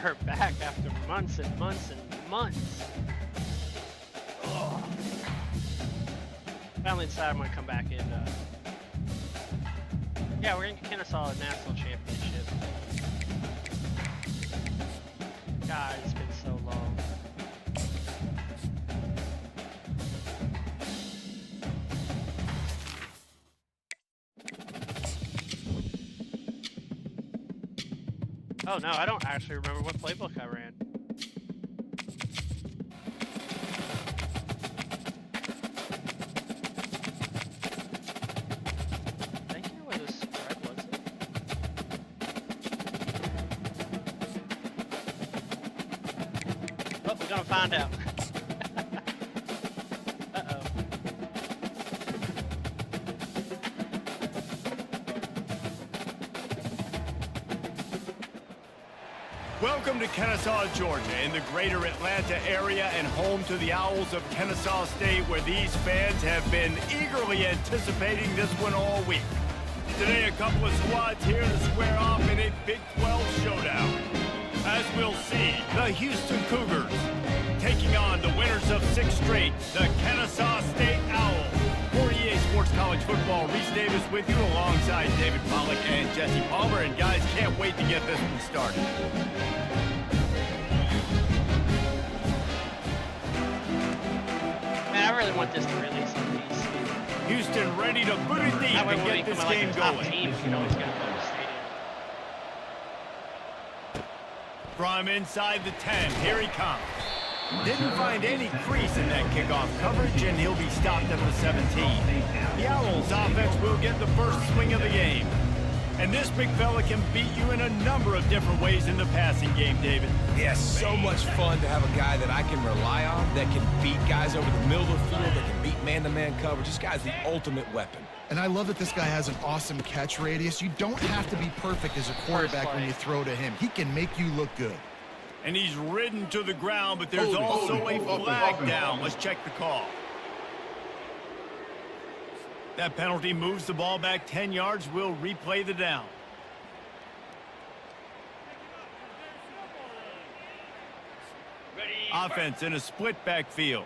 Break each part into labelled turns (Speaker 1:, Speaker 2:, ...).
Speaker 1: are back after months and months and months. Oh. Finally decided I'm gonna come back and yeah, we're gonna get Kennesaw a national championship. God, it's been so long. Oh no, I don't actually remember what playbook I ran. I think I know where the spread was. Oh, we're gonna find out. Uh-oh.
Speaker 2: Welcome to Kennesaw, Georgia, in the greater Atlanta area and home to the Owls of Kennesaw State, where these fans have been eagerly anticipating this one all week. Today, a couple of squads here to square off in a Big 12 showdown. As we'll see, the Houston Cougars taking on the winners of 6 straight, the Kennesaw State Owls. For EA Sports College Football, Reese Davis with you alongside David Pollack and Jesse Palmer. And guys, can't wait to get this one started.
Speaker 1: Man, I really want this to release on these.
Speaker 2: Houston ready to boot it deep and get this game going.
Speaker 1: Teams, you know, he's gonna go to the stadium.
Speaker 2: From inside the 10, here he comes. Didn't find any crease in that kickoff coverage, and he'll be stopped at the 17. The Owls offense will get the first swing of the game. And this big fella can beat you in a number of different ways in the passing game, David.
Speaker 3: Yes, so much fun to have a guy that I can rely on, that can beat guys over the middle of the field, that can beat man-to-man coverage. This guy's the ultimate weapon.
Speaker 4: And I love that this guy has an awesome catch radius. You don't have to be perfect as a quarterback when you throw to him. He can make you look good.
Speaker 2: And he's ridden to the ground, but there's also a flag down. Let's check the call. That penalty moves the ball back 10 yards. We'll replay the down. Offense in a split backfield.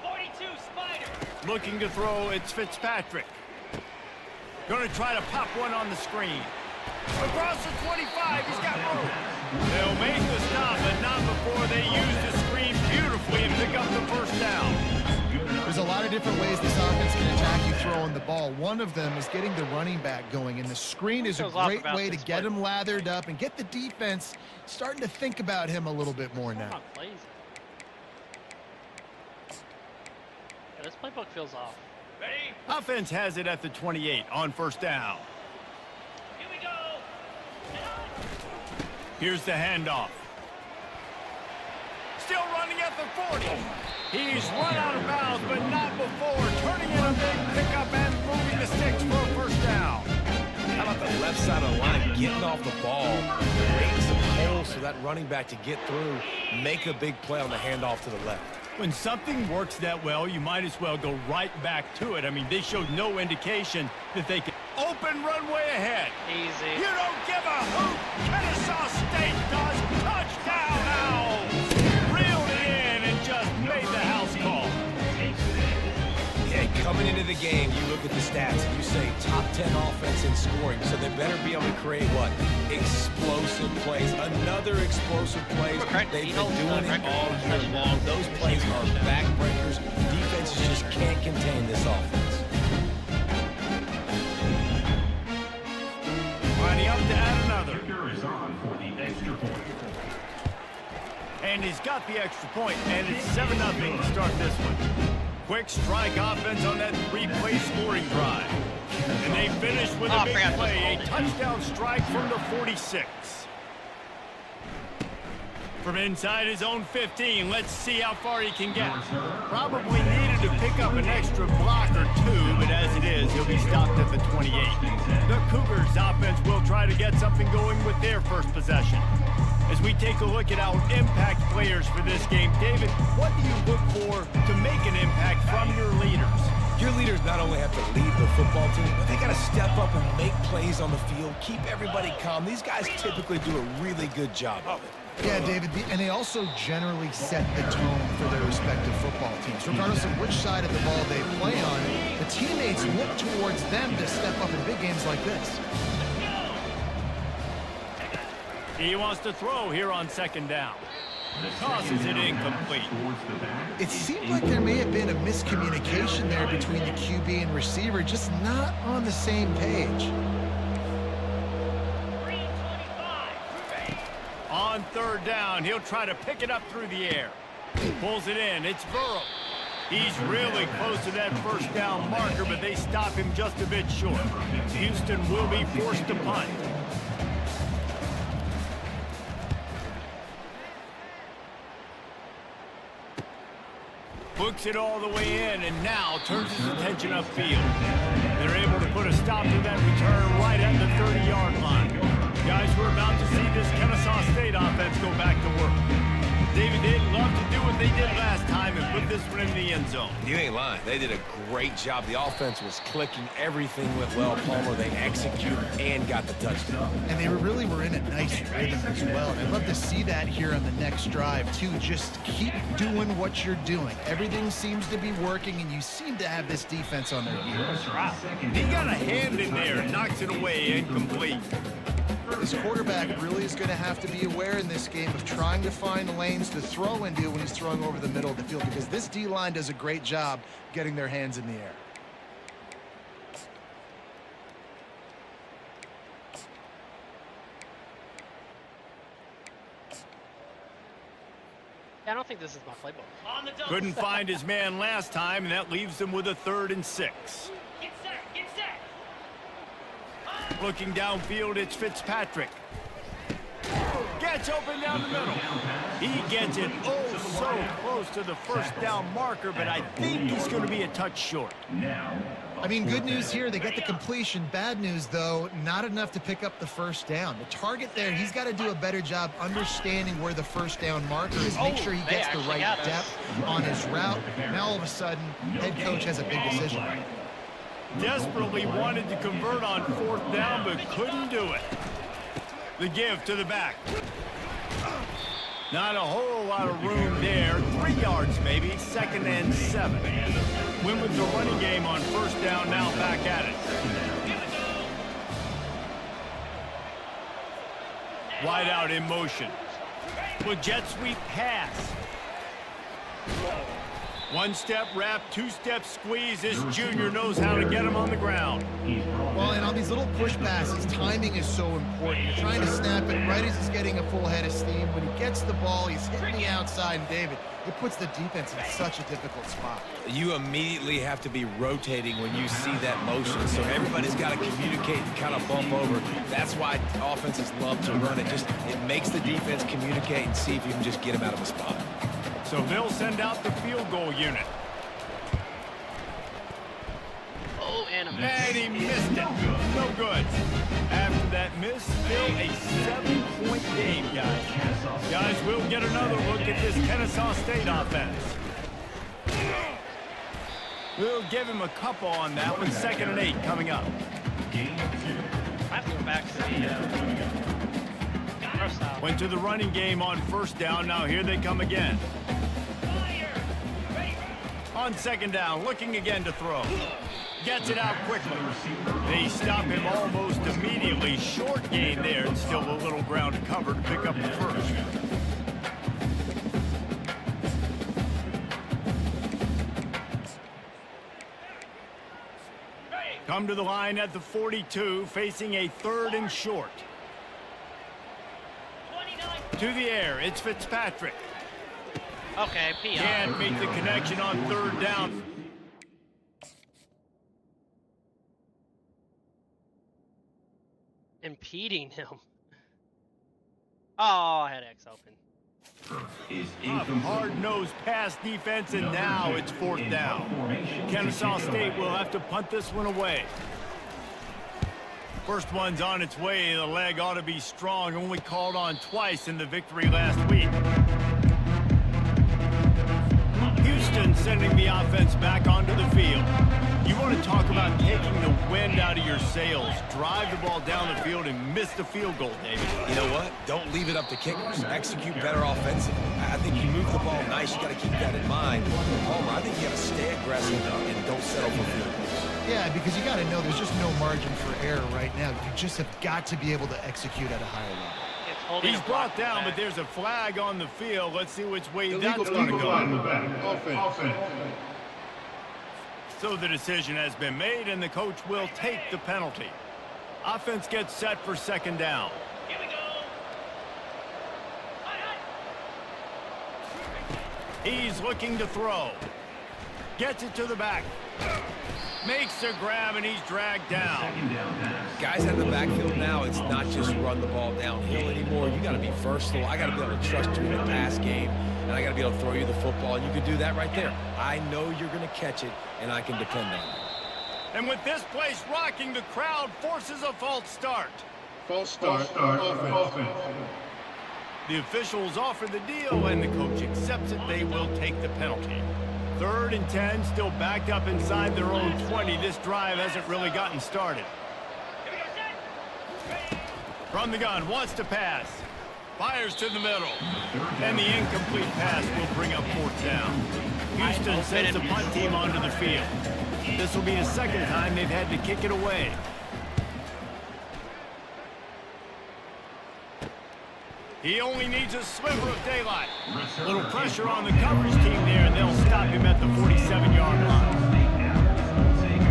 Speaker 5: 42 Spider.
Speaker 2: Looking to throw, it's Fitzpatrick. Going to try to pop one on the screen. Across the 25, he's got room. They'll make the stop, but not before they use the screen beautifully and pick up the first down.
Speaker 4: There's a lot of different ways this offense can attack you throwing the ball. One of them is getting the running back going, and the screen is a great way to get him lathered up and get the defense starting to think about him a little bit more now.
Speaker 1: Yeah, this playbook feels off.
Speaker 5: Ready?
Speaker 2: Offense has it at the 28 on first down.
Speaker 5: Here we go.
Speaker 2: Here's the handoff. Still running at the 40. He's run out of bounds, but not before turning in a big pickup and moving the sticks for a first down.
Speaker 3: How about the left side of the line getting off the ball, creating some holes for that running back to get through, make a big play on the handoff to the left.
Speaker 2: When something works that well, you might as well go right back to it. I mean, they showed no indication that they could. Open runway ahead.
Speaker 1: Easy.
Speaker 2: You don't give a hoot. Kennesaw State does. Touchdown Owls. Reeled it in and just made the house call.
Speaker 3: Yeah, coming into the game, you look at the stats and you say top 10 offense in scoring, so they better be able to create what? Explosive plays. Another explosive plays. They've been doing it all year long. Those plays are backbreakers. Defenses just can't contain this offense.
Speaker 2: Lining up to add another. And he's got the extra point, and it's 7-0 to start this one. Quick strike offense on that 3-play scoring drive. And they finish with a big play, a touchdown strike from the 46. From inside his own 15, let's see how far he can get. Probably needed to pick up an extra block or two, but as it is, he'll be stopped at the 28. The Cougars offense will try to get something going with their first possession. As we take a look at our impact players for this game, David, what do you look for to make an impact from your leaders?
Speaker 3: Your leaders not only have to lead the football team, but they got to step up and make plays on the field, keep everybody calm. These guys typically do a really good job of it.
Speaker 4: Yeah, David, and they also generally set the tone for their respective football teams. Regardless of which side of the ball they play on, the teammates look towards them to step up in big games like this.
Speaker 2: He wants to throw here on second down. Tosses it incomplete.
Speaker 4: It seemed like there may have been a miscommunication there between the QB and receiver, just not on the same page.
Speaker 2: On third down, he'll try to pick it up through the air. Pulls it in. It's Burrow. He's really close to that first down marker, but they stop him just a bit short. Houston will be forced to punt. Books it all the way in, and now turns his attention upfield. They're able to put a stop to that return right at the 30-yard line. Guys, we're about to see this Kennesaw State offense go back to work. David, they'd love to do what they did last time and put this one in the end zone.
Speaker 3: You ain't lying. They did a great job. The offense was clicking. Everything went well. Palmer, they executed and got the touchdown.
Speaker 4: And they really were in a nice rhythm as well. And I'd love to see that here on the next drive, too. Just keep doing what you're doing. Everything seems to be working, and you seem to have this defense on their heels.
Speaker 2: He got a hand in there and knocks it away, incomplete.
Speaker 4: This quarterback really is going to have to be aware in this game of trying to find lanes to throw into when he's throwing over the middle of the field, because this D-line does a great job getting their hands in the air.
Speaker 1: I don't think this is my playbook.
Speaker 2: Couldn't find his man last time, and that leaves him with a 3rd and 6.
Speaker 5: Get set, get set.
Speaker 2: Looking downfield, it's Fitzpatrick. Gets open down the middle. He gets it so close to the first down marker, but I think he's going to be a touch short.
Speaker 4: I mean, good news here, they get the completion. Bad news, though, not enough to pick up the first down. The target there, he's got to do a better job understanding where the first down marker is. Make sure he gets the right depth on his route. Now, all of a sudden, head coach has a big decision.
Speaker 2: Desperately wanted to convert on 4th down, but couldn't do it. The give to the back. Not a whole lot of room there. 3 yards maybe, 2nd and 7. Win with the running game on 1st down, now back at it. Wide out in motion. With jet sweep pass. 1-step wrap, 2-step squeeze. This junior knows how to get him on the ground.
Speaker 4: Well, and on these little push passes, timing is so important. You're trying to snap it right as he's getting a full head of steam. When he gets the ball, he's hitting the outside, and David, it puts the defense in such a difficult spot.
Speaker 3: You immediately have to be rotating when you see that motion, so everybody's got to communicate and kind of bump over. That's why offenses love to run it. It makes the defense communicate and see if you can just get him out of a spot.
Speaker 2: So they'll send out the field goal unit.
Speaker 1: Oh, and a miss.
Speaker 2: And he missed it. No good. After that miss, still a 7-point game, guys. Guys, we'll get another look at this Kennesaw State offense. We'll give him a couple on that one. 2nd and 8 coming up.
Speaker 1: I have to go back to the first down.
Speaker 2: Went to the running game on 1st down. Now here they come again. On 2nd down, looking again to throw. Gets it out quickly. They stop him almost immediately. Short gain there, and still a little ground to cover to pick up the first. Come to the line at the 42, facing a 3rd and short. To the air, it's Fitzpatrick.
Speaker 1: Okay, PI.
Speaker 2: Can't make the connection on 3rd down.
Speaker 1: Impeding him. Oh, I had X open.
Speaker 2: Hard-nosed pass defense, and now it's 4th down. Kennesaw State will have to punt this one away. First one's on its way. The leg ought to be strong. Only called on twice in the victory last week. Houston sending the offense back onto the field. You want to talk about taking the wind out of your sails. Drive the ball down the field and miss the field goal, David.
Speaker 3: You know what? Don't leave it up to kickers. Execute better offensively. I think you move the ball nice. You got to keep that in mind. Palmer, I think you got to stay aggressive and don't settle for field goals.
Speaker 4: Yeah, because you got to know there's just no margin for error right now. You just have got to be able to execute at a higher level.
Speaker 2: He's brought down, but there's a flag on the field. Let's see which way that's going to go.
Speaker 6: Offense.
Speaker 2: So the decision has been made, and the coach will take the penalty. Offense gets set for second down.
Speaker 5: Here we go.
Speaker 2: He's looking to throw. Gets it to the back. Makes the grab, and he's dragged down.
Speaker 3: Guys out of the backfield now, it's not just run the ball downhill anymore. You got to be versatile. I got to be able to trust you in the pass game, and I got to be able to throw you the football, and you can do that right there. I know you're going to catch it, and I can depend on it.
Speaker 2: And with this place rocking, the crowd forces a false start.
Speaker 6: False start. Offense.
Speaker 2: The officials offer the deal, and the coach accepts it. They will take the penalty. 3rd and 10, still backed up inside their own 20. This drive hasn't really gotten started. From the gun, wants to pass. Fires to the middle. And the incomplete pass will bring up 4th down. Houston sends the punt team onto the field. This will be the 2nd time they've had to kick it away. He only needs a sliver of daylight. A little pressure on the coverage team there, and they'll stop him at the 47-yard line.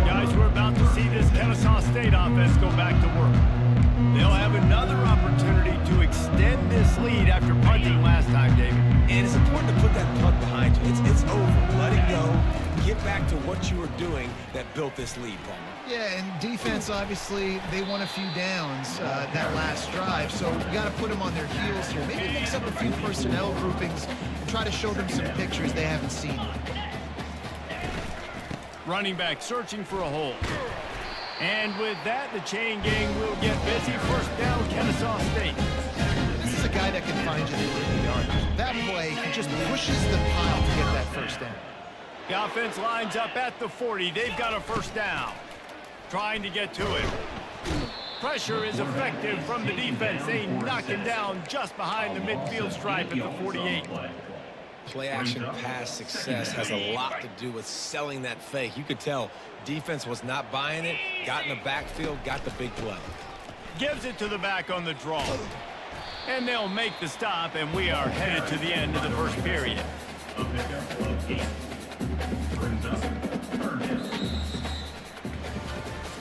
Speaker 2: Guys, we're about to see this Kennesaw State offense go back to work. They'll have another opportunity to extend this lead after punting last time, David.
Speaker 3: And it's important to put that punt behind you. It's over. Let it go. Get back to what you were doing that built this lead, Palmer.
Speaker 4: Yeah, and defense, obviously, they won a few downs that last drive, so you got to put them on their heels here. Maybe mix up a few personnel groupings and try to show them some pictures they haven't seen.
Speaker 2: Running back searching for a hole. And with that, the chain gang will get busy. 1st down, Kennesaw State.
Speaker 4: This is a guy that can find you the yardage. That play, he just pushes the pile to get that 1st down.
Speaker 2: The offense lines up at the 40. They've got a 1st down. Trying to get to it. Pressure is effective from the defense. They knock him down just behind the midfield stripe at the 48.
Speaker 3: Play action pass success has a lot to do with selling that fake. You could tell defense was not buying it, got in the backfield, got the big play.
Speaker 2: Gives it to the back on the draw. And they'll make the stop, and we are headed to the end of the 1st period.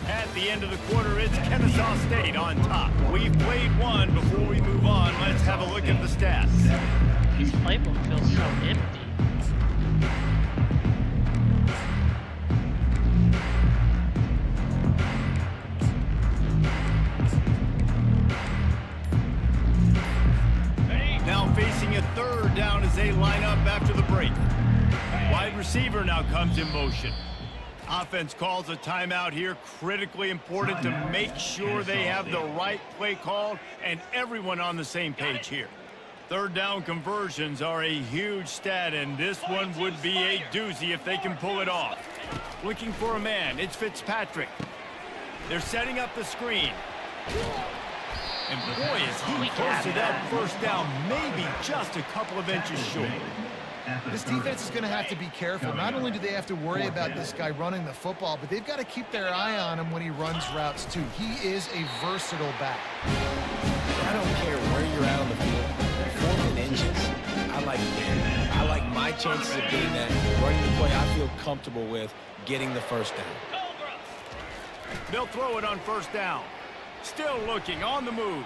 Speaker 2: At the end of the quarter, it's Kennesaw State on top. We've played one. Before we move on, let's have a look at the stats.
Speaker 1: This playbook feels so empty.
Speaker 2: Now facing a 3rd down as they line up after the break. Wide receiver now comes in motion. Offense calls a timeout here. Critically important to make sure they have the right play called and everyone on the same page here. 3rd down conversions are a huge stat, and this one would be a doozy if they can pull it off. Looking for a man. It's Fitzpatrick. They're setting up the screen. And boy, is he close to that 1st down, maybe just a couple of inches short.
Speaker 4: This defense is going to have to be careful. Not only do they have to worry about this guy running the football, but they've got to keep their eye on him when he runs routes too. He is a versatile back.
Speaker 3: I don't care where you're at on the field. 4th and inches. I like my chances of getting that, running the play I feel comfortable with, getting the 1st down.
Speaker 2: They'll throw it on 1st down. Still looking, on the move.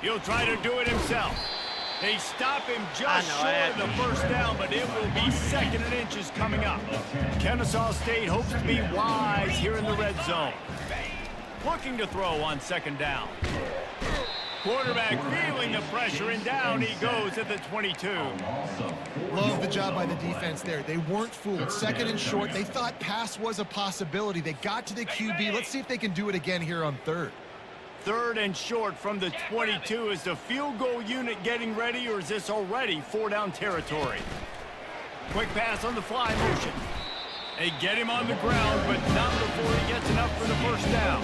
Speaker 2: He'll try to do it himself. They stop him just short of the 1st down, but it will be 2nd and inches coming up. Kennesaw State hopes to be wise here in the red zone. Looking to throw on 2nd down. Quarterback feeling the pressure, and down he goes at the 22.
Speaker 4: Love the job by the defense there. They weren't fooled. 2nd and short. They thought pass was a possibility. They got to the QB. Let's see if they can do it again here on 3rd.
Speaker 2: 3rd and short from the 22. Is the field goal unit getting ready, or is this already 4-down territory? Quick pass on the fly motion. They get him on the ground, but not before he gets enough for the first down.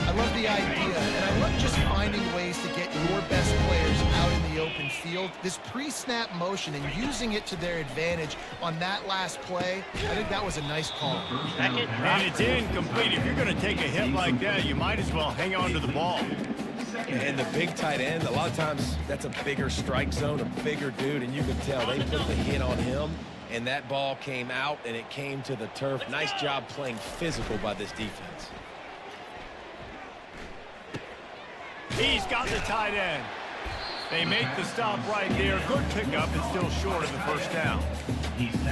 Speaker 4: I love the idea, and I love just finding ways to get your best players out in the open field. This pre-snap motion and using it to their advantage on that last play, I think that was a nice call.
Speaker 2: And it's incomplete. If you're going to take a hit like that, you might as well hang on to the ball.
Speaker 3: And the big tight end, a lot of times that's a bigger strike zone, a bigger dude, and you can tell they put the hit on him, and that ball came out, and it came to the turf. Nice job playing physical by this defense.
Speaker 2: He's got the tight end. They make the stop right there. Good pickup and still short of the first down.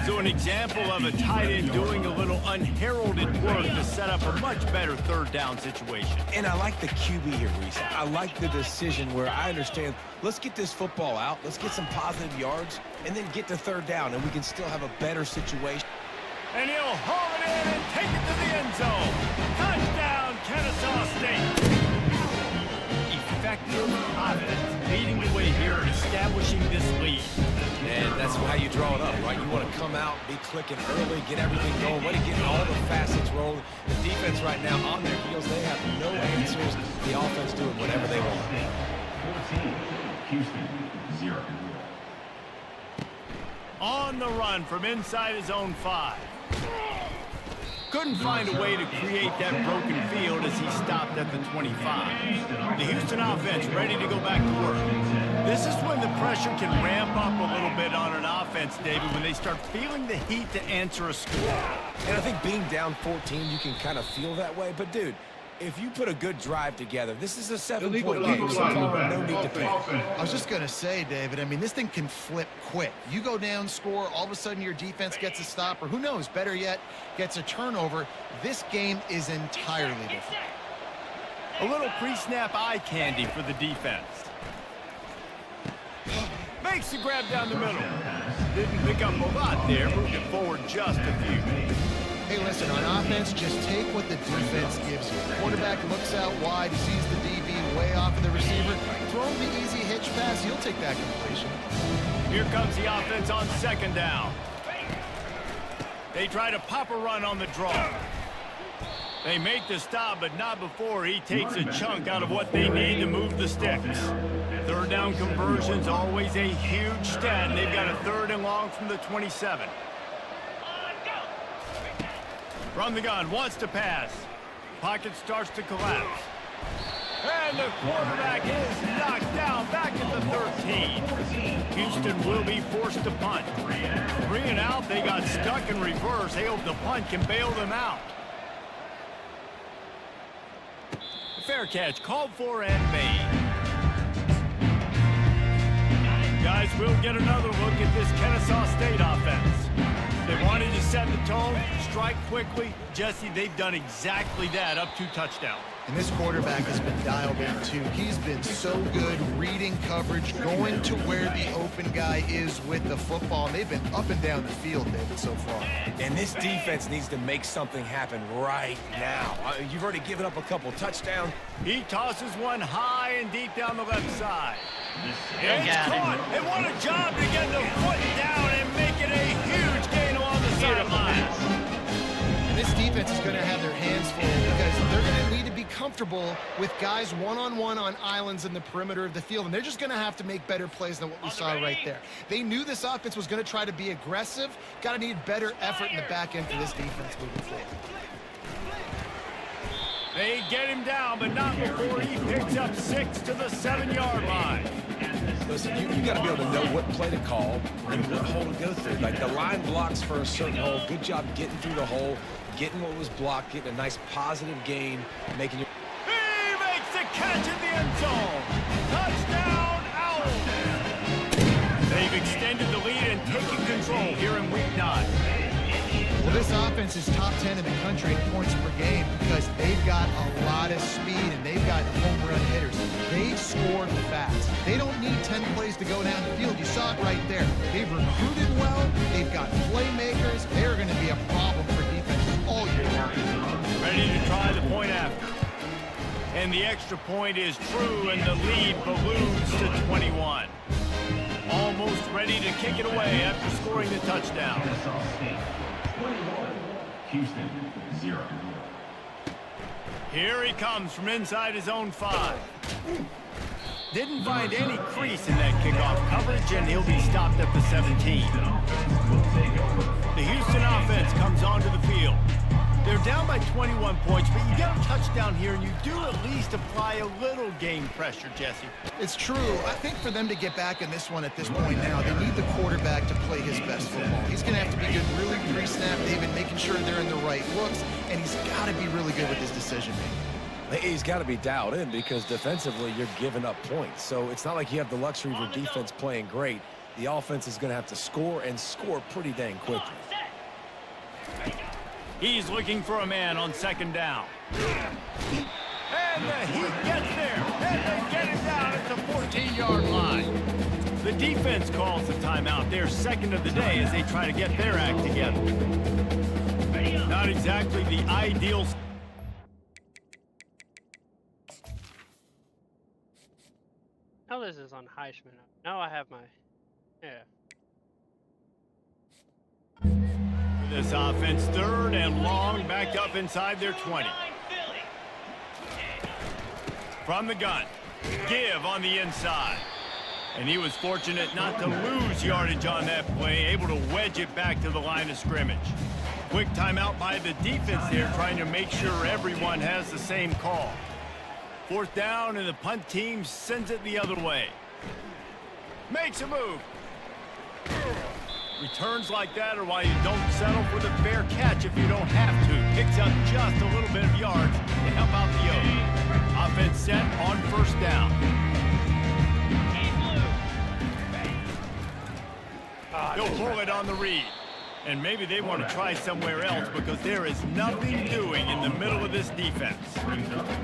Speaker 2: So an example of a tight end doing a little unheralded work to set up a much better third down situation.
Speaker 3: And I like the QB here, Reese. I like the decision where I understand, let's get this football out, let's get some positive yards, and then get to third down, and we can still have a better situation.
Speaker 2: And he'll haul it in and take it to the end zone. Touchdown, Kennesaw State. Effective offense leading the way here and establishing this lead.
Speaker 3: And that's how you draw it up, right? You want to come out, be clicking early, get everything going, want to get all the facets rolling. The defense right now on their heels, they have no answers. The offense doing whatever they want.
Speaker 6: 14, Houston, 0.
Speaker 2: On the run from inside his own 5. Couldn't find a way to create that broken field as he stopped at the 25. The Houston offense ready to go back to work. This is when the pressure can ramp up a little bit on an offense, David, when they start feeling the heat to answer a score.
Speaker 3: And I think being down 14, you can kind of feel that way. But, dude, if you put a good drive together, this is a 7-point game, so no need to panic.
Speaker 4: I was just going to say, David, I mean, this thing can flip quick. You go down, score, all of a sudden your defense gets a stop, or who knows, better yet, gets a turnover. This game is entirely different.
Speaker 2: A little pre-snap eye candy for the defense. Makes the grab down the middle. Didn't pick up a lot there, moved it forward just a few.
Speaker 4: Hey, listen, on offense, just take what the defense gives you. Quarterback looks out wide, sees the DB way off of the receiver. Throw him the easy hitch pass. He'll take that completion.
Speaker 2: Here comes the offense on second down. They try to pop a run on the draw. They make the stop, but not before he takes a chunk out of what they need to move the sticks. Third down conversion's always a huge stat, and they've got a 3rd and long from the 27. From the gun, wants to pass. Pocket starts to collapse. And the quarterback is knocked down back at the 13. Houston will be forced to punt. 3 and out, they got stuck in reverse. They hope the punt can bail them out. Fair catch, called for and made. Guys, we'll get another look at this Kennesaw State offense. They wanted to set the tone, strike quickly. Jesse, they've done exactly that, up 2 touchdowns.
Speaker 4: And this quarterback has been dialed in, too. He's been so good reading coverage, going to where the open guy is with the football. And they've been up and down the field, David, so far.
Speaker 3: And this defense needs to make something happen right now. You've already given up a couple touchdowns.
Speaker 2: He tosses one high and deep down the left side. And it's
Speaker 1: got it.
Speaker 2: caught. And what a job to get the foot down and make it a huge gain along the sidelines.
Speaker 4: This defense is going to have their hands full because they're going to need to be comfortable with guys one-on-one on islands in the perimeter of the field, and they're just going to have to make better plays than what we saw right there. They knew this offense was going to try to be aggressive. Got to need better effort in the back end for this defense moving forward.
Speaker 2: They get him down, but not before he picks up 6 to the 7-yard line.
Speaker 3: Listen, you got to be able to know what play to call and what hole to go through. Like the line blocks for a certain hole. Good job getting through the hole, getting what was blocked, getting a nice positive gain, making your...
Speaker 2: He makes the catch in the end zone. Touchdown, Owls. They've extended the lead and taken control here in week 9.
Speaker 4: Well, this offense is top 10 in the country in points per game because they've got a lot of speed and they've got home run hitters. They score fast. They don't need 10 plays to go down the field. You saw it right there. They've recruited well. They've got playmakers. They're going to be a problem for defenses all year long.
Speaker 2: Ready to try the point after. And the extra point is true, and the lead balloons to 21. Almost ready to kick it away after scoring the touchdown.
Speaker 6: 21. Houston, 0.
Speaker 2: Here he comes from inside his own 5. Didn't find any crease in that kickoff coverage, and he'll be stopped at the 17. The Houston offense comes onto the field. They're down by 21 points, but you get a touchdown here, and you do at least apply a little game pressure, Jesse.
Speaker 4: It's true. I think for them to get back in this one at this point now, they need the quarterback to play his best football. He's going to have to be good really pre-snap, David, making sure they're in the right looks, and he's got to be really good with his decision-making.
Speaker 3: He's got to be dialed in because defensively you're giving up points. So it's not like you have the luxury of your defense playing great. The offense is going to have to score and score pretty dang quickly.
Speaker 2: He's looking for a man on 2nd down. And he gets there, and they get him down at the 14-yard line. The defense calls the timeout. They're 2nd of the day as they try to get their act together. Not exactly the ideal.
Speaker 1: Oh, this is on Heisman. Now I have my... Yeah.
Speaker 2: This offense 3rd and long, backed up inside their 20. From the gun, give on the inside. And he was fortunate not to lose yardage on that play, able to wedge it back to the line of scrimmage. Quick timeout by the defense there, trying to make sure everyone has the same call. 4th down, and the punt team sends it the other way. Makes a move. Returns like that are why you don't settle for the fair catch if you don't have to. Picks up just a little bit of yards to help out the O's. Offense set on 1st down. He'll pull it on the read. And maybe they want to try somewhere else because there is nothing doing in the middle of this defense.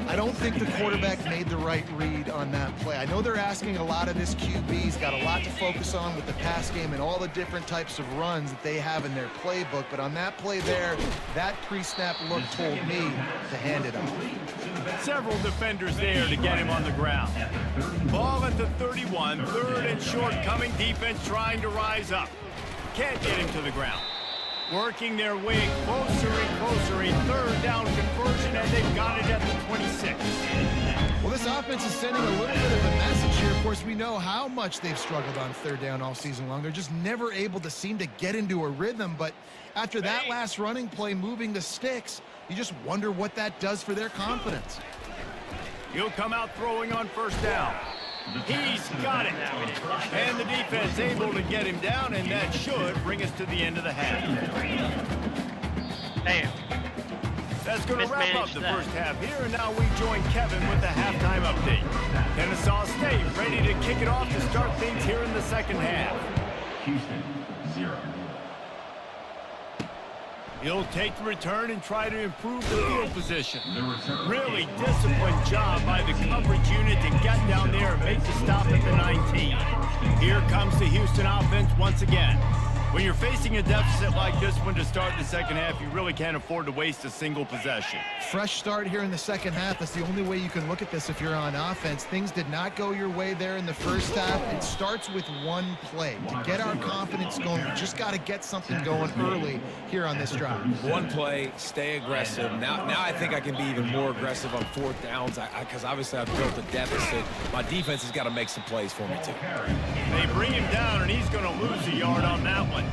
Speaker 4: I don't think the quarterback made the right read on that play. I know they're asking a lot of this QB. He's got a lot to focus on with the pass game and all the different types of runs that they have in their playbook. But on that play there, that pre-snap look told me to hand it off.
Speaker 2: Several defenders there to get him on the ground. Ball at the 31, 3rd and short, coming defense trying to rise up. Can't get him to the ground. Working their way closer and closer. A 3rd down conversion, and they've got it at the 26.
Speaker 4: Well, this offense is sending a little bit of a message here. Of course, we know how much they've struggled on 3rd down all season long. They're just never able to seem to get into a rhythm. But after that last running play, moving the sticks, you just wonder what that does for their confidence.
Speaker 2: He'll come out throwing on 1st down. He's got it. And the defense able to get him down, and that should bring us to the end of the half.
Speaker 1: Damn.
Speaker 2: That's going to wrap up the first half here, and now we join Kevin with the halftime update. Kennesaw State ready to kick it off to start things here in the 2nd half.
Speaker 6: Houston, 0.
Speaker 2: He'll take the return and try to improve the field position. Really disciplined job by the coverage unit to get down there and make the stop at the 19. Here comes the Houston offense once again. When you're facing a deficit like this one to start the 2nd half, you really can't afford to waste a single possession.
Speaker 4: Fresh start here in the 2nd half. That's the only way you can look at this if you're on offense. Things did not go your way there in the 1st half. It starts with one play. To get our confidence going, we just got to get something going early here on this drive.
Speaker 3: One play, stay aggressive. Now I think I can be even more aggressive on 4th downs because obviously I've built a deficit. My defense has got to make some plays for me too.
Speaker 2: They bring him down, and he's going to lose a yard on that one.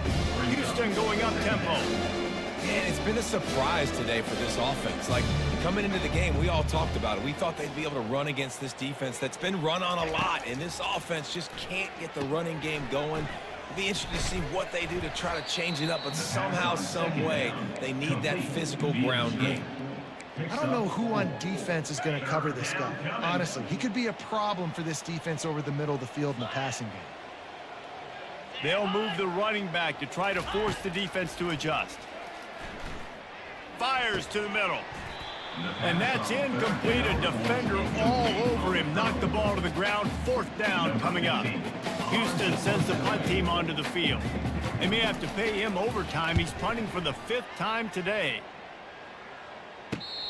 Speaker 2: Houston going up tempo.
Speaker 3: And it's been a surprise today for this offense. Like, coming into the game, we all talked about it. We thought they'd be able to run against this defense that's been run on a lot, and this offense just can't get the running game going. It'll be interesting to see what they do to try to change it up, but somehow, some way, they need that physical ground game.
Speaker 4: I don't know who on defense is going to cover this guy. Honestly, he could be a problem for this defense over the middle of the field in the passing game.
Speaker 2: They'll move the running back to try to force the defense to adjust. Fires to the middle. And that's incomplete. A defender all over him. Knocked the ball to the ground. 4th down coming up. Houston sends the punt team onto the field. They may have to pay him overtime. He's punting for the 5th time today.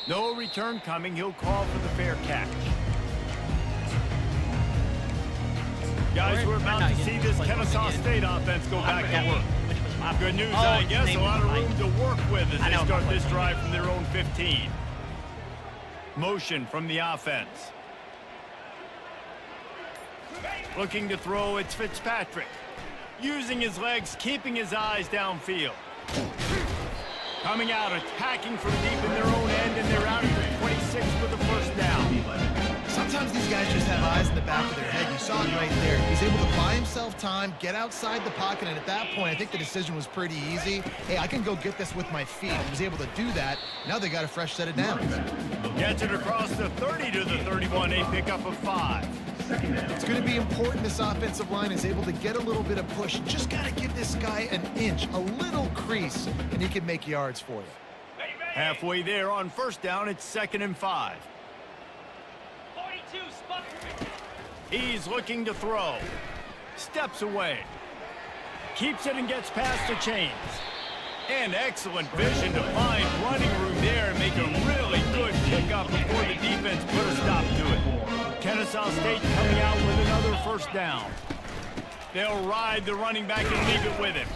Speaker 2: No return coming. He'll call for the fair catch. Guys, we're about to see this Kennesaw State offense go back to work. Good news,
Speaker 1: Oh,
Speaker 2: I
Speaker 1: it's
Speaker 2: guess. A
Speaker 1: named
Speaker 2: lot of
Speaker 1: Mike.
Speaker 2: room to work with as
Speaker 1: I
Speaker 2: they
Speaker 1: know,
Speaker 2: start
Speaker 1: Mike.
Speaker 2: this drive from their own 15. Motion from the offense. Looking to throw, it's Fitzpatrick. Using his legs, keeping his eyes downfield. Coming out, attacking from deep in their own end, and they're out at the 26 with the first down.
Speaker 4: Sometimes these guys just have eyes in the back of their head. You saw it right there. He's able to buy himself time, get outside the pocket, and at that point, I think the decision was pretty easy. Hey, I can go get this with my feet. He was able to do that. Now they got a fresh set of downs.
Speaker 2: Gets it across the 30 to the 31, a pickup of 5.
Speaker 4: It's going to be important this offensive line is able to get a little bit of push. Just got to give this guy an inch, a little crease, and he can make yards for you.
Speaker 2: Halfway there on first down, it's 2nd and 5.
Speaker 5: 42, spot.
Speaker 2: He's looking to throw. Steps away. Keeps it and gets past the chains. And excellent vision to find running room there and make a really good pickup before the defense put a stop to it. Kennesaw State coming out with another first down. They'll ride the running back and leave it with him.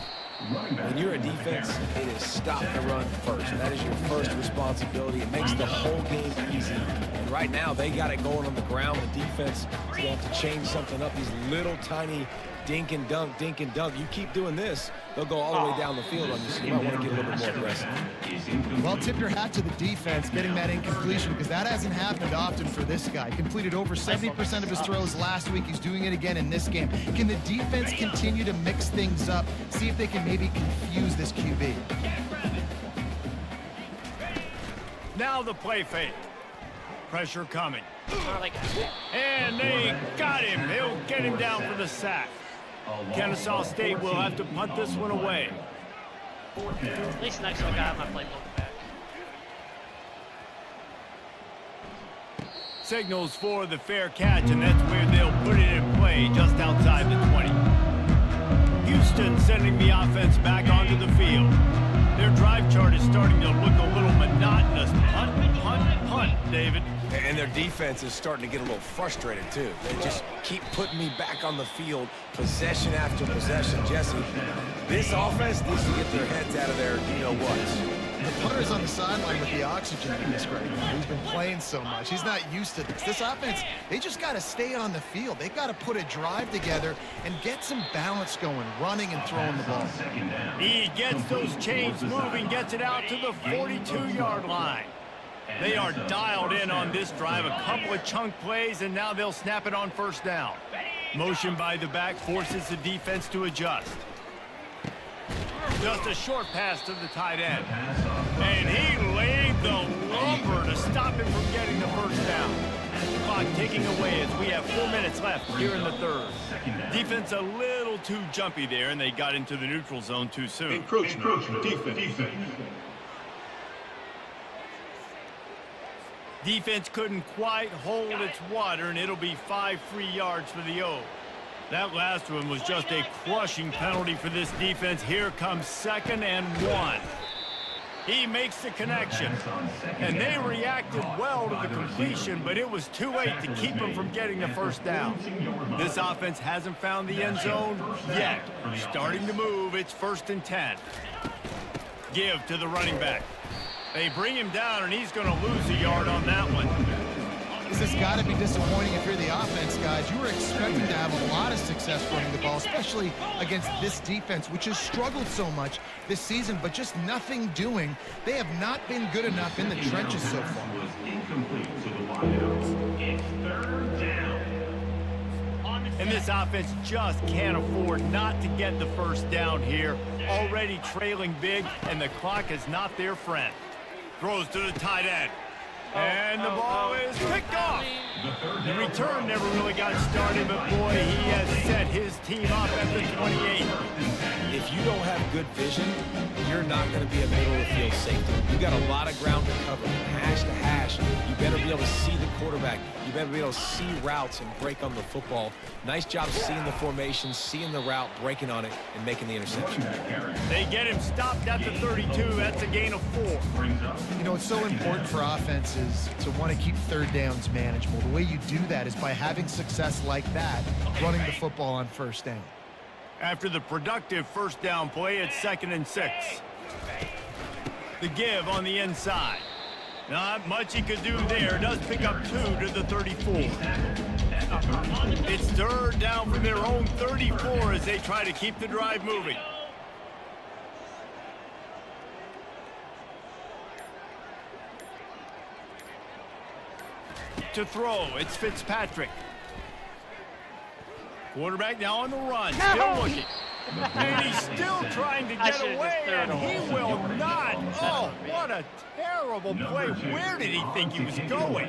Speaker 3: When you're a defense, it is stop the run first. That is your first responsibility. It makes the whole game easy. And right now, they got it going on the ground. The defense is going to have to change something up. These little tiny dink and dunk, dink and dunk. You keep doing this, they'll go all the way down the field on you, so you might want to get a little bit more aggressive.
Speaker 4: Well, tip your hat to the defense getting that incompletion because that hasn't happened often for this guy. Completed over 70% of his throws last week. He's doing it again in this game. Can the defense continue to mix things up? See if they can maybe confuse this QB.
Speaker 2: Now the play fake. Pressure coming.
Speaker 1: Oh, they got it.
Speaker 2: And they got him. They'll get him down for the sack. Kennesaw State will have to punt this one away.
Speaker 1: At least next time I got my playbook back.
Speaker 2: Signals for the fair catch, and that's where they'll put it in play just outside the 20. Houston sending the offense back onto the field. Their drive chart is starting to look a little monotonous. Punt, punt, punt, David.
Speaker 3: And their defense is starting to get a little frustrated, too. They just keep putting me back on the field, possession after possession. Jesse, this offense needs to get their heads out of their you-know-what.
Speaker 4: The punter's on the sideline with the oxygen mask right now. He's been playing so much. He's not used to this. This offense, they just got to stay on the field. They've got to put a drive together and get some balance going, running and throwing the ball.
Speaker 2: He gets those chains moving, gets it out to the 42-yard line. They are dialed in on this drive. A couple of chunk plays, and now they'll snap it on first down. Motion by the back forces the defense to adjust. Just a short pass to the tight end. And he laid the lumber to stop him from getting the first down. Clock ticking away as we have 4 minutes left here in the third. Defense a little too jumpy there, and they got into the neutral zone too soon.
Speaker 6: Encroachment. Defense.
Speaker 2: Defense couldn't quite hold its water, and it'll be 5 free yards for the O. That last one was just a crushing penalty for this defense. Here comes 2nd and 1. He makes the connection, and they reacted well to the completion, but it was too late to keep him from getting the first down. This offense hasn't found the end zone yet. Starting to move, it's 1st and 10. Give to the running back. They bring him down, and he's going to lose a yard on that one.
Speaker 4: This has got to be disappointing if you're the offense, guys. You were expecting to have a lot of success running the ball, especially against this defense, which has struggled so much this season, but just nothing doing. They have not been good enough in the trenches so far.
Speaker 6: Was incomplete to the wideouts. It's 3rd down.
Speaker 2: And this offense just can't afford not to get the first down here. Already trailing big, and the clock is not their friend. Throws to the tight end. And the ball is picked off. The return never really got started, but boy, he has set his team up at the 28.
Speaker 3: If you don't have good vision, you're not going to be a middle-of-the-field safety. You got a lot of ground to cover, hash to hash. You better be able to see the quarterback. You better be able to see routes and break on the football. Nice job seeing the formation, seeing the route, breaking on it, and making the interception.
Speaker 2: They get him stopped at the 32. That's a gain of 4.
Speaker 4: You know, it's so important for offenses to want to keep third downs manageable. The way you do that is by having success like that, running the football on first down.
Speaker 2: After the productive first down play, it's 2nd and 6. The give on the inside. Not much he could do there. Does pick up 2 to the 34. It's 3rd down from their own 34 as they try to keep the drive moving. To throw, it's Fitzpatrick. Quarterback now on the run, still looking. And he's still trying to get away, and he will not. Oh, what a terrible play. Where did he think he was going?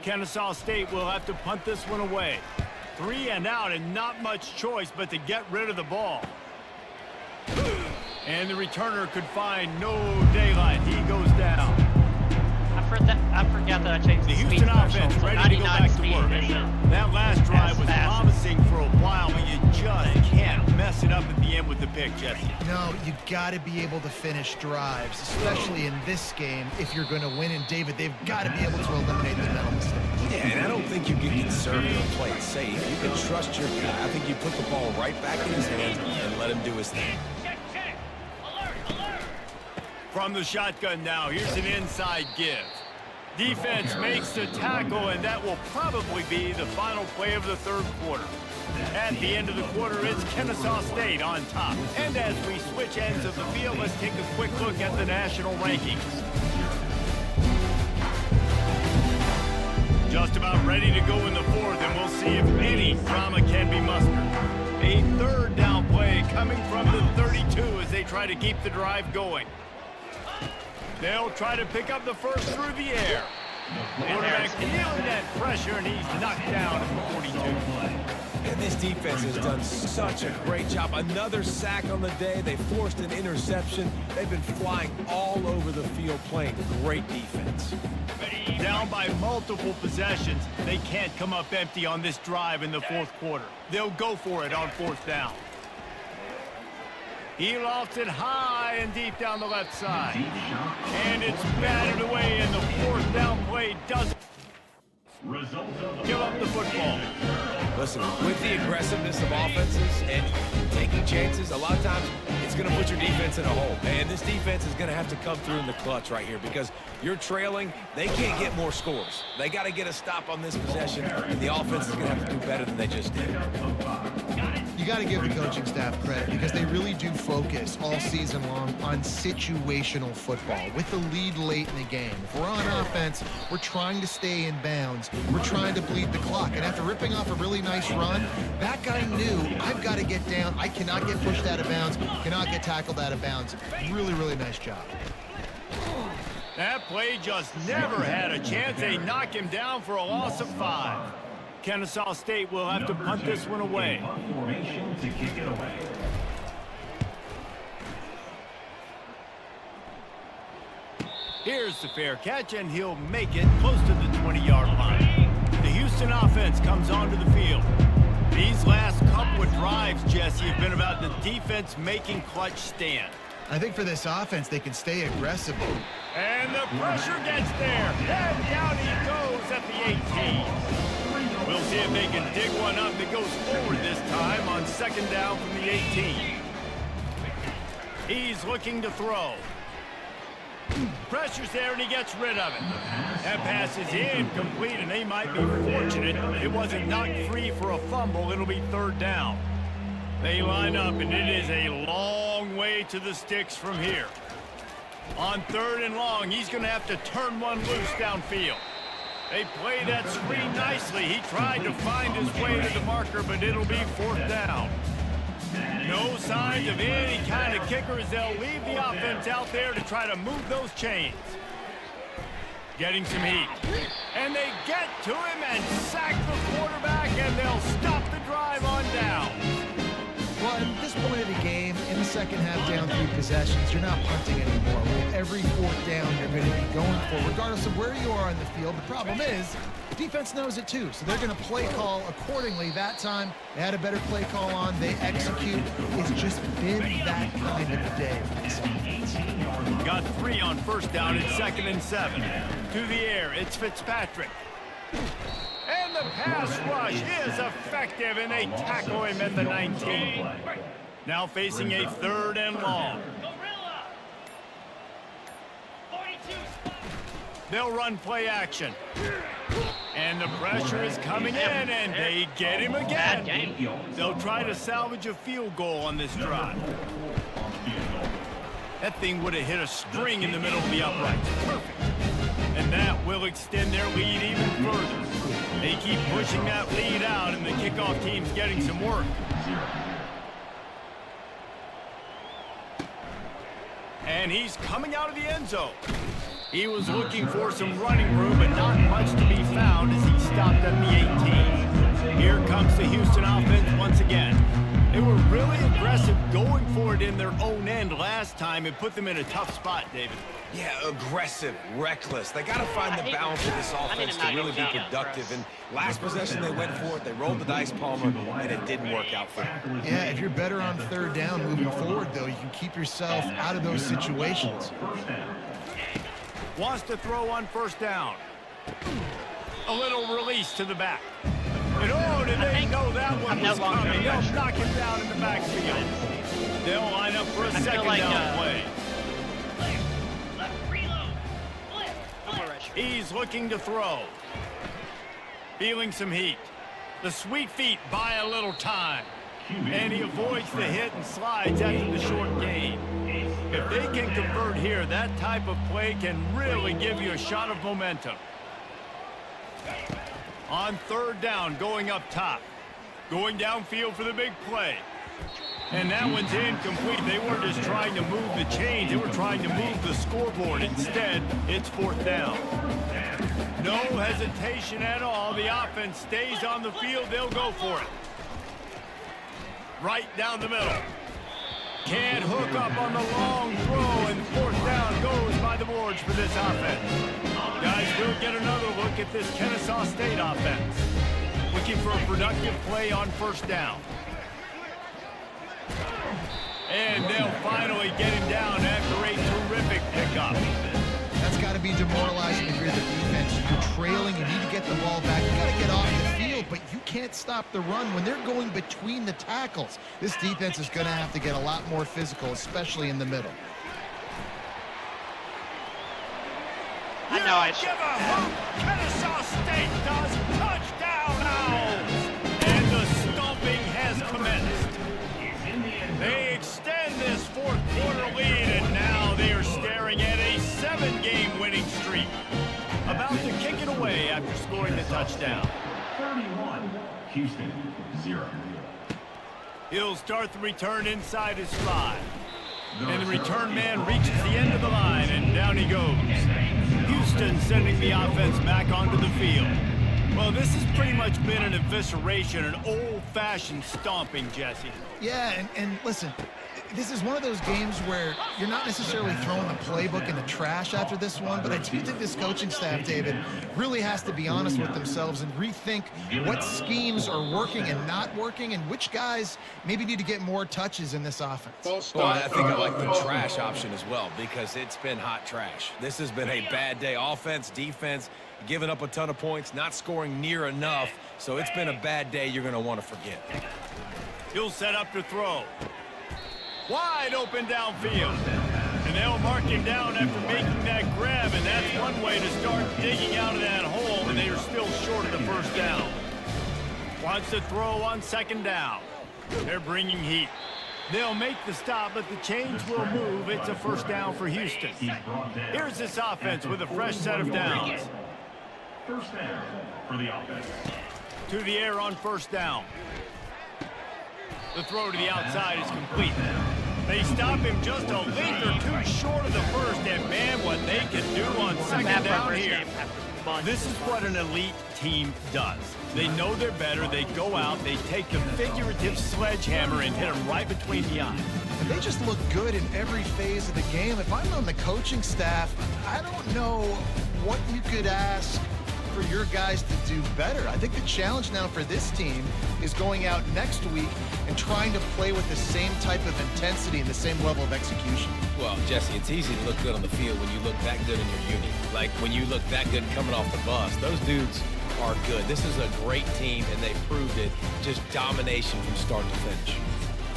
Speaker 2: Kennesaw State will have to punt this one away. 3 and out, and not much choice but to get rid of the ball. And the returner could find no daylight. He goes down.
Speaker 1: I forgot that I changed
Speaker 2: The
Speaker 1: the speed
Speaker 2: Houston
Speaker 1: threshold
Speaker 2: offense
Speaker 1: to
Speaker 2: ready to go
Speaker 1: 99
Speaker 2: back to
Speaker 1: speed.
Speaker 2: work. That last drive was
Speaker 1: fast.
Speaker 2: promising for a while, but you just can't mess it up at the end with the pick, Jesse.
Speaker 4: No, you got to be able to finish drives, especially in this game. If you're going to win, and David, they've got to be able to eliminate the mental mistakes.
Speaker 3: Yeah, and I don't think you get conservative and play it safe. You can trust your guy. I think you put the ball right back in his hands and let him do his thing.
Speaker 5: Check, check. Alert, alert.
Speaker 2: From the shotgun now, here's an inside give. Defense makes the tackle, and that will probably be the final play of the 3rd quarter. At the end of the quarter, it's Kennesaw State on top. And as we switch ends of the field, let's take a quick look at the national rankings. Just about ready to go in the 4th, and we'll see if any drama can be mustered. A 3rd down play coming from the 32 as they try to keep the drive going. They'll try to pick up the first through the air. Quarterback feeling that pressure, and he's knocked down at the 42.
Speaker 3: And this defense has done such a great job. Another sack on the day. They forced an interception. They've been flying all over the field playing great defense.
Speaker 2: Down by multiple possessions, they can't come up empty on this drive in the 4th quarter. They'll go for it on 4th down. He lofts it high and deep down the left side. And it's batted away, and the 4th down play doesn't give up the football.
Speaker 3: Listen, with the aggressiveness of offenses and taking chances, a lot of times it's going to put your defense in a hole. And this defense is going to have to come through in the clutch right here because you're trailing. They can't get more scores. They got to get a stop on this possession, and the offense is going to have to do better than they just did.
Speaker 4: You got to give the coaching staff credit because they really do focus all season long on situational football with the lead late in the game. If we're on offense, we're trying to stay in bounds. We're trying to bleed the clock. And after ripping off a really nice run, that guy knew, I've got to get down. I cannot get pushed out of bounds, cannot get tackled out of bounds. Really, really nice job.
Speaker 2: That play just never had a chance. They knock him down for a loss of 5. Kennesaw State will have to punt this one away.
Speaker 6: Formation to kick it away.
Speaker 2: Here's the fair catch, and he'll make it close to the 20-yard line. The Houston offense comes onto the field. These last couple of drives, Jesse, have been about the defense making clutch stand.
Speaker 4: I think for this offense, they can stay aggressive.
Speaker 2: And the pressure gets there. And down he goes at the 18. We'll see if they can dig one up that goes forward this time on 2nd down from the 18. He's looking to throw. Pressure's there, and he gets rid of it. That pass is incomplete, and they might be fortunate it wasn't knocked free for a fumble. It'll be 3rd down. They line up, and it is a long way to the sticks from here. On 3rd and long, he's going to have to turn one loose downfield. They play that screen nicely. He tried to find his way to the marker, but it'll be 4th down. No signs of any kind of kickers. They'll leave the offense out there to try to move those chains. Getting some heat. And they get to him and sack the quarterback, and they'll stop the drive on down.
Speaker 4: Well, at this point of the game, in the second half, down 3 possessions, you're not punting anymore. With every 4th down, you're going to be going for, regardless of where you are on the field. The problem is, defense knows it too, so they're going to play call accordingly. That time, they had a better play call on. They execute. It's just been that kind of a day for this offense.
Speaker 2: Got 3 on 1st down. It's 2nd and 7. To the air, it's Fitzpatrick. And the pass rush is effective, and they tackle him at the 19. Now facing a 3rd and long.
Speaker 5: Gorilla. 42 spot.
Speaker 2: They'll run play action. And the pressure is coming in, and they get him
Speaker 1: Bad
Speaker 2: again.
Speaker 1: game.
Speaker 2: They'll try to salvage a field goal on this drive. That thing would have hit a string in the middle of the uprights. Perfect. And that will extend their lead even further. They keep pushing that lead out, and the kickoff team's getting some work. And he's coming out of the end zone. He was looking for some running room, but not much to be found as he stopped at the 18. Here comes the Houston offense once again. They were really aggressive going for it in their own end last time and put them in a tough spot, David.
Speaker 3: Yeah, aggressive, reckless. They got to find the balance of this offense to really be productive. And last possession, they went for it. They rolled the dice, Palmer, and it didn't work out for them.
Speaker 4: Yeah, if you're better on 3rd down moving forward, though, you can keep yourself out of those situations.
Speaker 2: Wants to throw on 1st down. A little release to the back. And oh, did they know that one was coming? They'll knock him down in the backfield. They'll line up for a 2nd down play.
Speaker 5: Left reload.
Speaker 2: He's looking to throw. Feeling some heat. The sweet feet buy a little time. And he avoids the hit and slides after the short gain. If they can convert here, that type of play can really give you a shot of momentum. On 3rd down, going up top. Going downfield for the big play. And that one's incomplete. They weren't just trying to move the chains. They were trying to move the scoreboard. Instead, it's 4th down. No hesitation at all. The offense stays on the field. They'll go for it. Right down the middle. Can't hook up on the long throw, and 4th down goes by the boards for this offense. Guys, we'll get another look at this Kennesaw State offense. Looking for a productive play on 1st down. And they'll finally get him down after a terrific pickup.
Speaker 4: That's got to be demoralizing if you're the defense. You're trailing, you need to get the ball back. You got to get off the field, but you can't stop the run when they're going between the tackles. This defense is going to have to get a lot more physical, especially in the middle.
Speaker 1: I know I should.
Speaker 2: Give a hoop. Kennesaw State does. Touchdown Owls. And the stomping has commenced. They extend this 4th quarter lead, and now they are staring at a 7-game winning streak. About to kick it away after scoring the touchdown.
Speaker 6: 31, Houston, 0.
Speaker 2: He'll start the return inside his 5. And the return man reaches the end of the line, and down he goes. Houston sending the offense back onto the field. Well, this has pretty much been an evisceration, an old-fashioned stomping, Jesse.
Speaker 4: Yeah, and listen, this is one of those games where you're not necessarily throwing the playbook in the trash after this one, but I do think this coaching staff, David, really has to be honest with themselves and rethink what schemes are working and not working and which guys maybe need to get more touches in this offense.
Speaker 3: Well, I think I like the trash option as well because it's been hot trash. This has been a bad day. Offense, defense, giving up a ton of points, not scoring near enough. So it's been a bad day you're going to want to forget.
Speaker 2: He'll set up to throw. Wide open downfield. And they'll mark him down after making that grab, and that's one way to start digging out of that hole, and they are still short of the 1st down. Wants to throw on 2nd down. They're bringing heat. They'll make the stop, but the chains will move. It's a 1st down for Houston. Here's this offense with a fresh set of downs.
Speaker 6: 1st down for the offense.
Speaker 2: To the air on 1st down. The throw to the outside is complete. They stop him just a length or two short of the 1st, and man, what they can do on 2nd down here. This is what an elite team does. They know they're better. They go out, they take the figurative sledgehammer and hit them right between the eyes.
Speaker 4: And they just look good in every phase of the game. If I'm on the coaching staff, I don't know what you could ask for your guys to do better. I think the challenge now for this team is going out next week and trying to play with the same type of intensity and the same level of execution.
Speaker 3: Well, Jesse, it's easy to look good on the field when you look that good in your unit. Like when you look that good coming off the bus. Those dudes are good. This is a great team, and they proved it. Just domination from start to finish.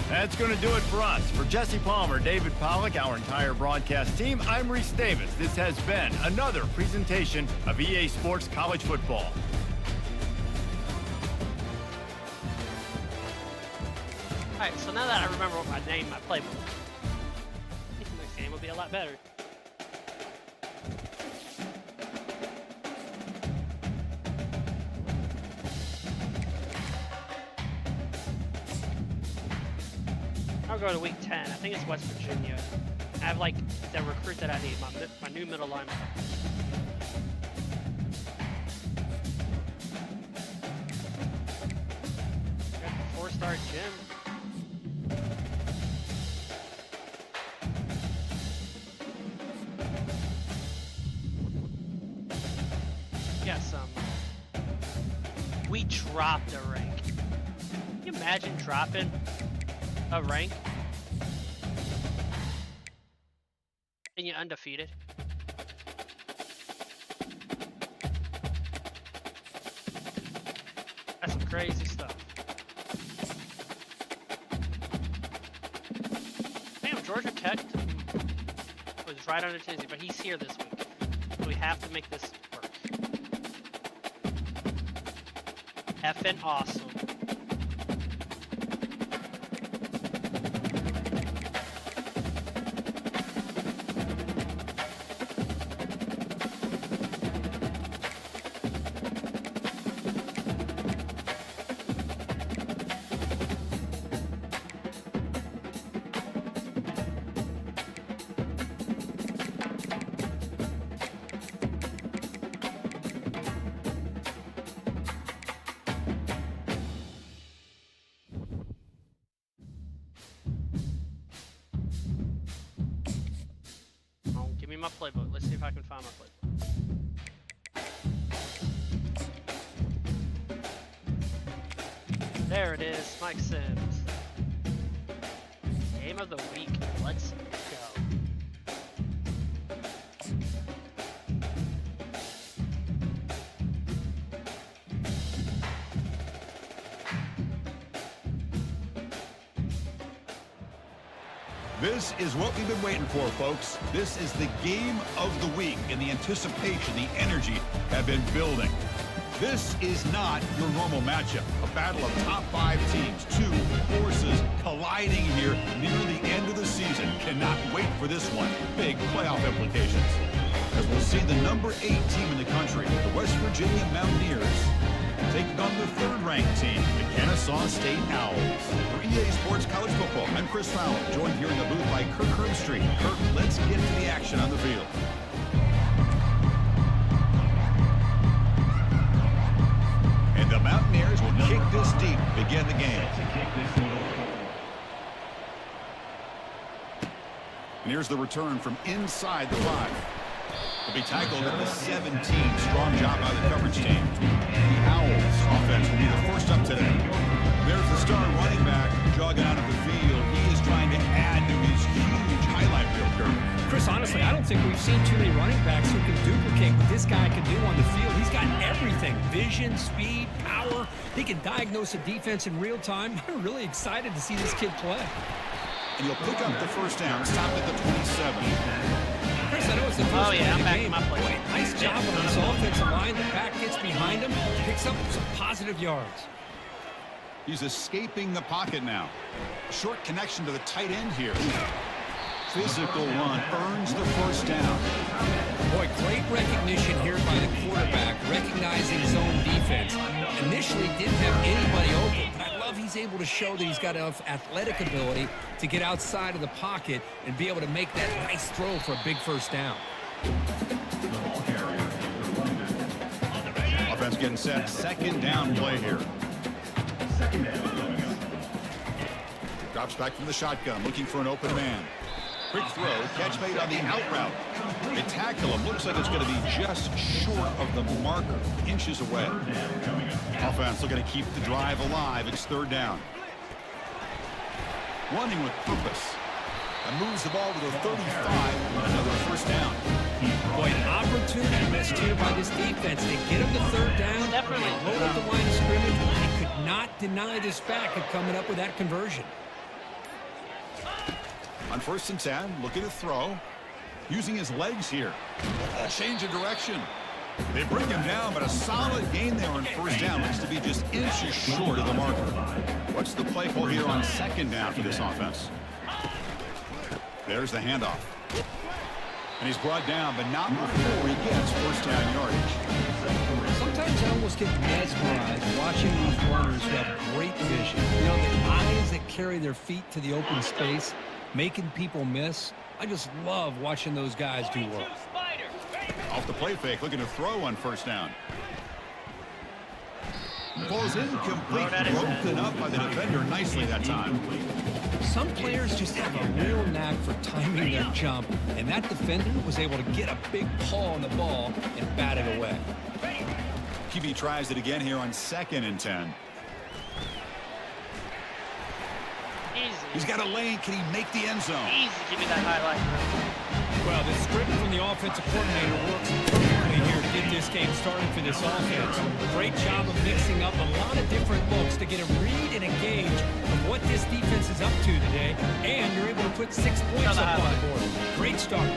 Speaker 2: That's going to do it for us. For Jesse Palmer, David Pollack, our entire broadcast team, I'm Reese Davis. This has been another presentation of EA Sports College Football.
Speaker 1: Alright, so now that I remember what I named my playbook, I think the next game will be a lot better. I'll go to week 10. I think it's West Virginia. I have like the recruit that I need, my new middle lineman. Got the 4-star gym. Got some. We dropped a rank. Can you imagine dropping a rank and you're undefeated? That's some crazy stuff. Damn, Georgia Tech was right under Tennessee, but he's here this week. So we have to make this work. Effing awesome. Give me my playbook. Let's see if I can find my playbook. There it is, Mike Sims. Game of the week. Let's go.
Speaker 7: This is what we've been waiting for, folks. This is the game of the week, and the anticipation, the energy have been building. This is not your normal matchup. A battle of top 5 teams, 2 forces colliding here near the end of the season. Cannot wait for this one. Big playoff implications. As we'll see the number 8 team in the country, the West Virginia Mountaineers, taking on the 3rd-ranked team, the Kennesaw State Owls. For EA Sports College Football, I'm Chris Fowler, joined here in the booth by Kirk Herbstreit. Kirk, let's get to the action on the field. And the Mountaineers will kick this deep, begin the game. And here's the return from inside the 5. Will be tackled at the 17. Strong job by the coverage team. The Owls offense will be the first up today. There's the star running back jogging out of the field. He is trying to add to his huge highlight reel curve.
Speaker 8: Chris, honestly, I don't think we've seen too many running backs who can duplicate what this guy can do on the field. He's got everything. Vision, speed, power. He can diagnose a defense in real time. I'm really excited to see this kid play.
Speaker 7: And he'll pick up the first down, stop at the 27.
Speaker 8: Chris, I know it's the first
Speaker 1: yeah, I'm back in my place.
Speaker 8: Boy, nice job on this offensive line. The back gets behind him, picks up some positive yards.
Speaker 7: He's escaping the pocket now. Short connection to the tight end here. Physical run, earns the first down.
Speaker 8: Boy, great recognition here by the quarterback, recognizing zone defense. Initially didn't have anybody open, but I love he's able to show that he's got enough athletic ability to get outside of the pocket and be able to make that nice throw for a big first down.
Speaker 7: Offense getting set, second down play here. Drops back from the shotgun, looking for an open man. Quick throw, catch made on the out route. They tackle him. Looks like it's going to be just short of the marker, inches away. Offense looking to keep the drive alive. It's third down. Running with purpose. And moves the ball to the 35. Another first down.
Speaker 8: Boy, an opportunity missed here by this defense. They get him to third down.
Speaker 1: Definitely.
Speaker 8: Load up the line of scrimmage. They could not deny this back of coming up with that conversion.
Speaker 7: On 1st and 10, looking to throw. Using his legs here. A change of direction. They bring him down, but a solid gain there on 1st down. Looks to be just inches short of the marker. What's the play call here on 2nd down for this offense? There's the handoff. And he's brought down, but not before he gets 1st down yardage.
Speaker 8: Sometimes I almost get mesmerized watching these runners who have great vision. You know, the eyes that carry their feet to the open space, making people miss. I just love watching those guys do work.
Speaker 7: Off the play fake, looking to throw on 1st down. Ball's incomplete, broken up by the defender nicely that time.
Speaker 8: Some players just have a real knack for timing their jump, and that defender was able to get a big paw on the ball and bat it away.
Speaker 7: QB tries it again here on 2nd and 10.
Speaker 1: Easy.
Speaker 7: He's got a lane. Can he make the end zone?
Speaker 1: Easy. Give me that highlight.
Speaker 8: Well, the script from the offensive coordinator works perfectly here to get this game started for this offense. Great job of mixing up a lot of different looks to get a read and a gauge of what this defense is up to today, and you're able to put 6 points up on the board. Great start.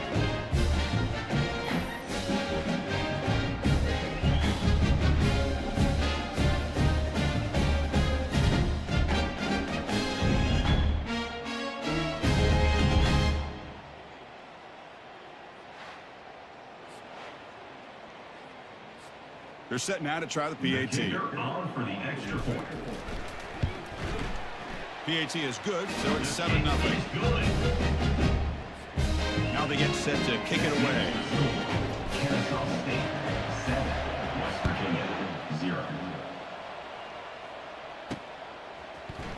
Speaker 7: They're set now to try the PAT.
Speaker 6: On for the extra point.
Speaker 7: PAT is good, so it's 7-0. Now they get set to kick it away.
Speaker 6: Kennesaw State 7, West Virginia 0.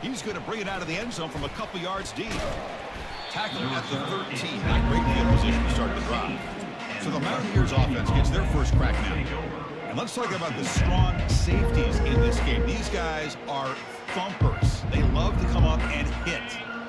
Speaker 7: He's going to bring it out of the end zone from a couple yards deep. Tackling at the 13. Not great field position to start the drive. So the Mountaineers offense gets their first crack now. And let's talk about the strong safeties in this game. These guys are thumpers. They love to come up and hit.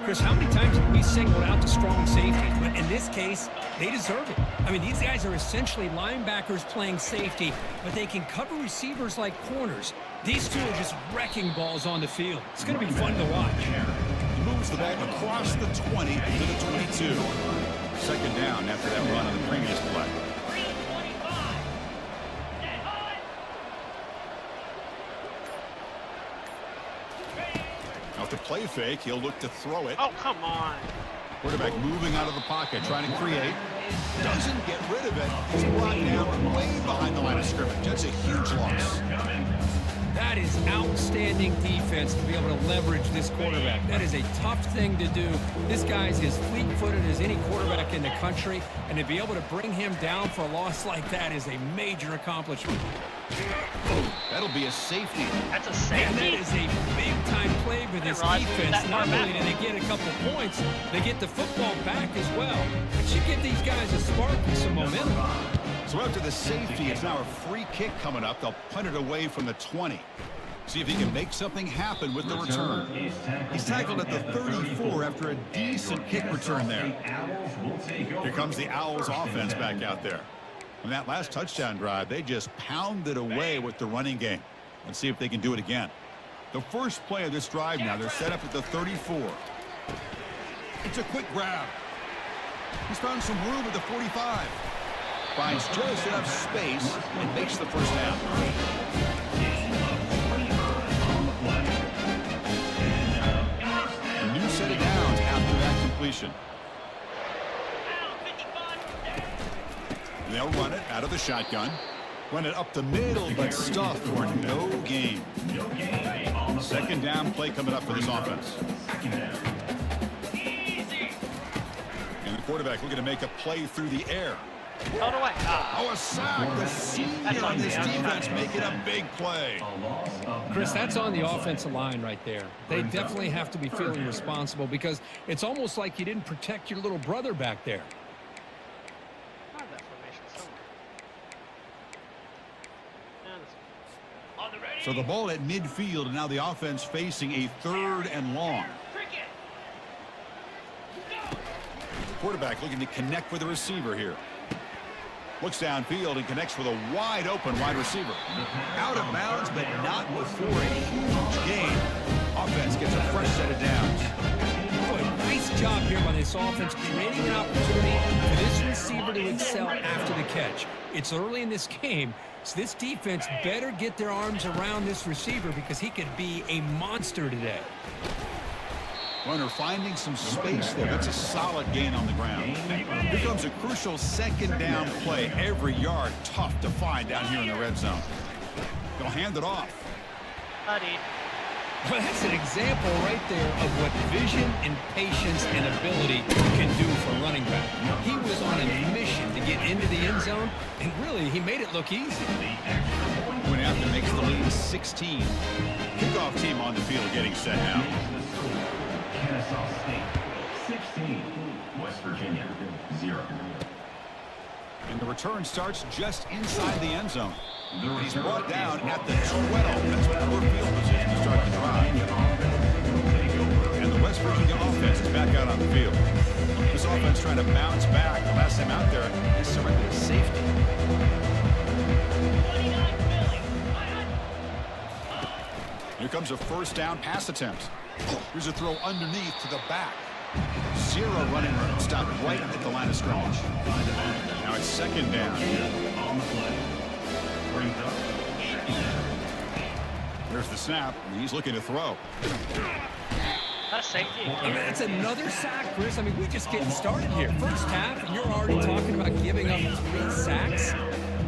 Speaker 8: Chris, how many times have we singled out the strong safeties? But in this case, they deserve it. I mean, these guys are essentially linebackers playing safety, but they can cover receivers like corners. These two are just wrecking balls on the field. It's going to be fun to watch.
Speaker 7: He moves the ball across the 20 to the 22. 2nd down after that run on the previous play. Off the play fake, he'll look to throw it.
Speaker 1: Oh, come on.
Speaker 7: Quarterback moving out of the pocket, trying to create. Doesn't get rid of it. He's brought down way behind the line of scrimmage. That's a huge loss.
Speaker 8: That is outstanding defense to be able to leverage this quarterback. That is a tough thing to do. This guy's as fleet-footed as any quarterback in the country, and to be able to bring him down for a loss like that is a major accomplishment.
Speaker 7: That'll be a safety.
Speaker 1: That's a
Speaker 8: And
Speaker 1: safety.
Speaker 8: that is a big-time play for this defense. Not only do they get a couple points, they get the football back as well. It should give these guys a spark and some momentum.
Speaker 7: So after the safety, it's now a free kick coming up. They'll punt it away from the 20. See if he can make something happen with the return. He's tackled at the 34 after a decent kick return there. Here comes the Owls offense back out there. On that last touchdown drive, they just pounded away with the running game. Let's see if they can do it again. The first play of this drive now, they're set up at the 34. It's a quick grab. He's found some room at the 45. Finds just enough space and makes the first down. A new set of downs after that completion. They'll run it out of the shotgun. Run it up the middle, but stuffed for no gain. 2nd down play coming up for this offense. And the quarterback looking to make a play through the air.
Speaker 1: Throw it away.
Speaker 7: Oh, a sack. The senior on this defense making a big play.
Speaker 8: Chris, that's on the offensive line right there. They definitely have to be feeling responsible because it's almost like you didn't protect your little brother back there.
Speaker 1: I have that formation somewhere.
Speaker 7: So the ball at midfield, and now the offense facing a 3rd and long. Quarterback looking to connect with the receiver here. Looks downfield and connects with a wide open wide receiver. Out of bounds, but not before a huge gain. Offense gets a fresh set of downs.
Speaker 8: Boy, nice job here by this offense creating an opportunity for this receiver to excel after the catch. It's early in this game, so this defense better get their arms around this receiver because he could be a monster today.
Speaker 7: Runner finding some space there. That's a solid gain on the ground. Here comes a crucial second down play. Every yard tough to find down here in the red zone. They'll hand it off.
Speaker 1: Buddy.
Speaker 8: Well, that's an example right there of what vision and patience and ability can do for a running back. He was on a mission to get into the end zone, and really, he made it look easy.
Speaker 7: Went after makes the lead 16. Kickoff team on the field getting set now.
Speaker 6: Kennesaw State 16, West Virginia 0.
Speaker 7: And the return starts just inside the end zone. He's brought down at the 12. That's poor field position to start the drive. And the West Virginia offense is back out on the field. This offense trying to bounce back. The last time out there, they surrendered to safety.
Speaker 5: 29 Philly.
Speaker 7: Here comes a first down pass attempt. Here's a throw underneath to the back. Zero running room. Stopped right at the line of scrimmage. Now it's second down.
Speaker 6: On the play. Brings up.
Speaker 7: There's the snap. He's looking to throw.
Speaker 1: That's safety.
Speaker 8: I mean, it's another sack, Chris. I mean, we're just getting started here. First half, and you're already talking about giving up 3 sacks.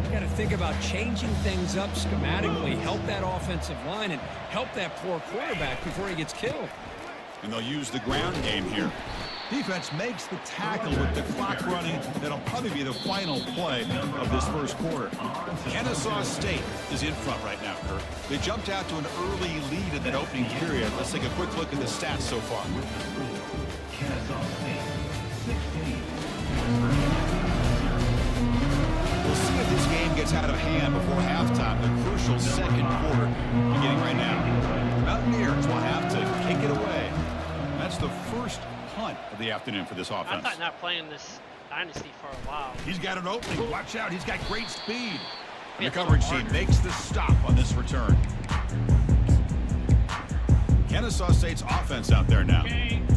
Speaker 8: You got to think about changing things up schematically, help that offensive line, and help that poor quarterback before he gets killed.
Speaker 7: And they'll use the ground game here. Defense makes the tackle with the clock running. That'll probably be the final play of this first quarter. Kennesaw State is in front right now, Kurt. They jumped out to an early lead in that opening period. Let's take a quick look at the stats so far.
Speaker 6: Kennesaw State 16,
Speaker 7: We'll see if this game gets out of hand before halftime. The crucial second quarter beginning right now. Mountaineers will have to kick it away. That's the first punt of the afternoon for this
Speaker 1: I
Speaker 7: offense.
Speaker 1: thought not playing this Dynasty for a while.
Speaker 7: He's got an opening. Watch out. He's got great speed. And
Speaker 1: Yeah,
Speaker 7: the coverage
Speaker 1: it's a
Speaker 7: team
Speaker 1: little
Speaker 7: makes the stop on this return. Kennesaw State's offense out there now.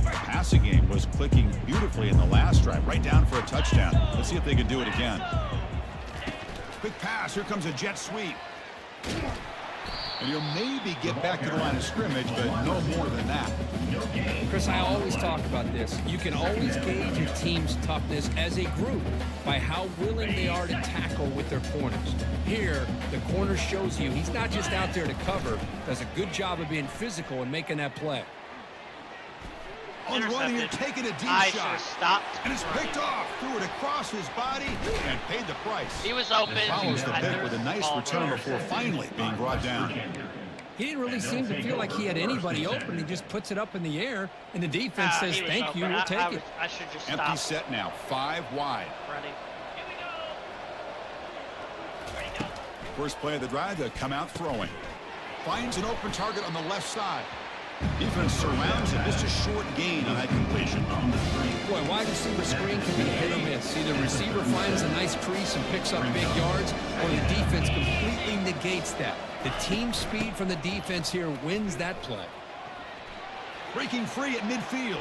Speaker 7: Passing game was clicking beautifully in the last drive, right down for a touchdown. Let's see if they can do it again. Quick pass. Here comes a jet sweep. And he'll maybe get back to the line of scrimmage, but no more than that.
Speaker 8: Chris, I always talk about this. You can always gauge your team's toughness as a group by how willing they are to tackle with their corners. Here, the corner shows you he's not just out there to cover, does a good job of being physical and making that play.
Speaker 7: On the run here,
Speaker 1: Intercepted.
Speaker 7: taking a deep
Speaker 1: I should
Speaker 7: shot.
Speaker 1: have stopped.
Speaker 7: And it's picked off. Threw it across his body and paid the price.
Speaker 1: He was open.
Speaker 7: Follows the
Speaker 1: I
Speaker 7: pick
Speaker 1: knew
Speaker 7: with a
Speaker 1: it was
Speaker 7: nice
Speaker 1: ball
Speaker 7: return
Speaker 1: runner.
Speaker 7: before finally being brought down.
Speaker 8: He didn't really seem to feel like he had anybody open. He just puts it up in the air, and the defense says,
Speaker 1: He was
Speaker 8: thank you,
Speaker 1: open.
Speaker 8: we'll take it.
Speaker 1: I should just
Speaker 7: Empty
Speaker 1: stop
Speaker 7: set now, 5 wide.
Speaker 1: running.
Speaker 5: Here we go. Ready, go.
Speaker 7: First play of the drive, they come out throwing. Finds an open target on the left side. Defense surrounds him. Just a short gain on that completion.
Speaker 8: Boy, wide receiver screen can be hit or miss. Either receiver finds a nice crease and picks up big yards, or the defense completely negates that. The team speed from the defense here wins that play.
Speaker 7: Breaking free at midfield.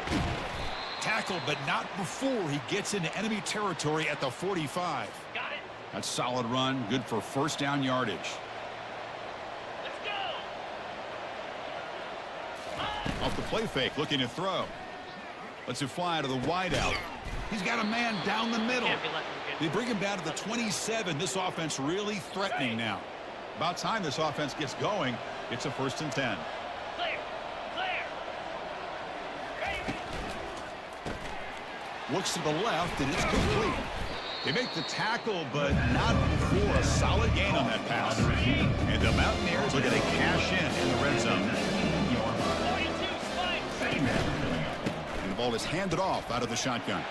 Speaker 7: Tackled, but not before he gets into enemy territory at the 45.
Speaker 5: Got it.
Speaker 7: That's solid run, good for first down yardage.
Speaker 5: Let's go.
Speaker 7: Off the play fake, looking to throw. Lets it fly to the wideout. He's got a man down the middle.
Speaker 1: Can't be letting him get
Speaker 7: They bring him down to the 27. This offense really threatening now. About time this offense gets going. It's a 1st and 10.
Speaker 5: Clear. Clear. Ready.
Speaker 7: Looks to the left, and it's complete. They make the tackle, but not before a solid gain on that pass. And the Mountaineers are going to cash in the red zone.
Speaker 5: 42 spikes.
Speaker 7: And the ball is handed off out of the shotgun.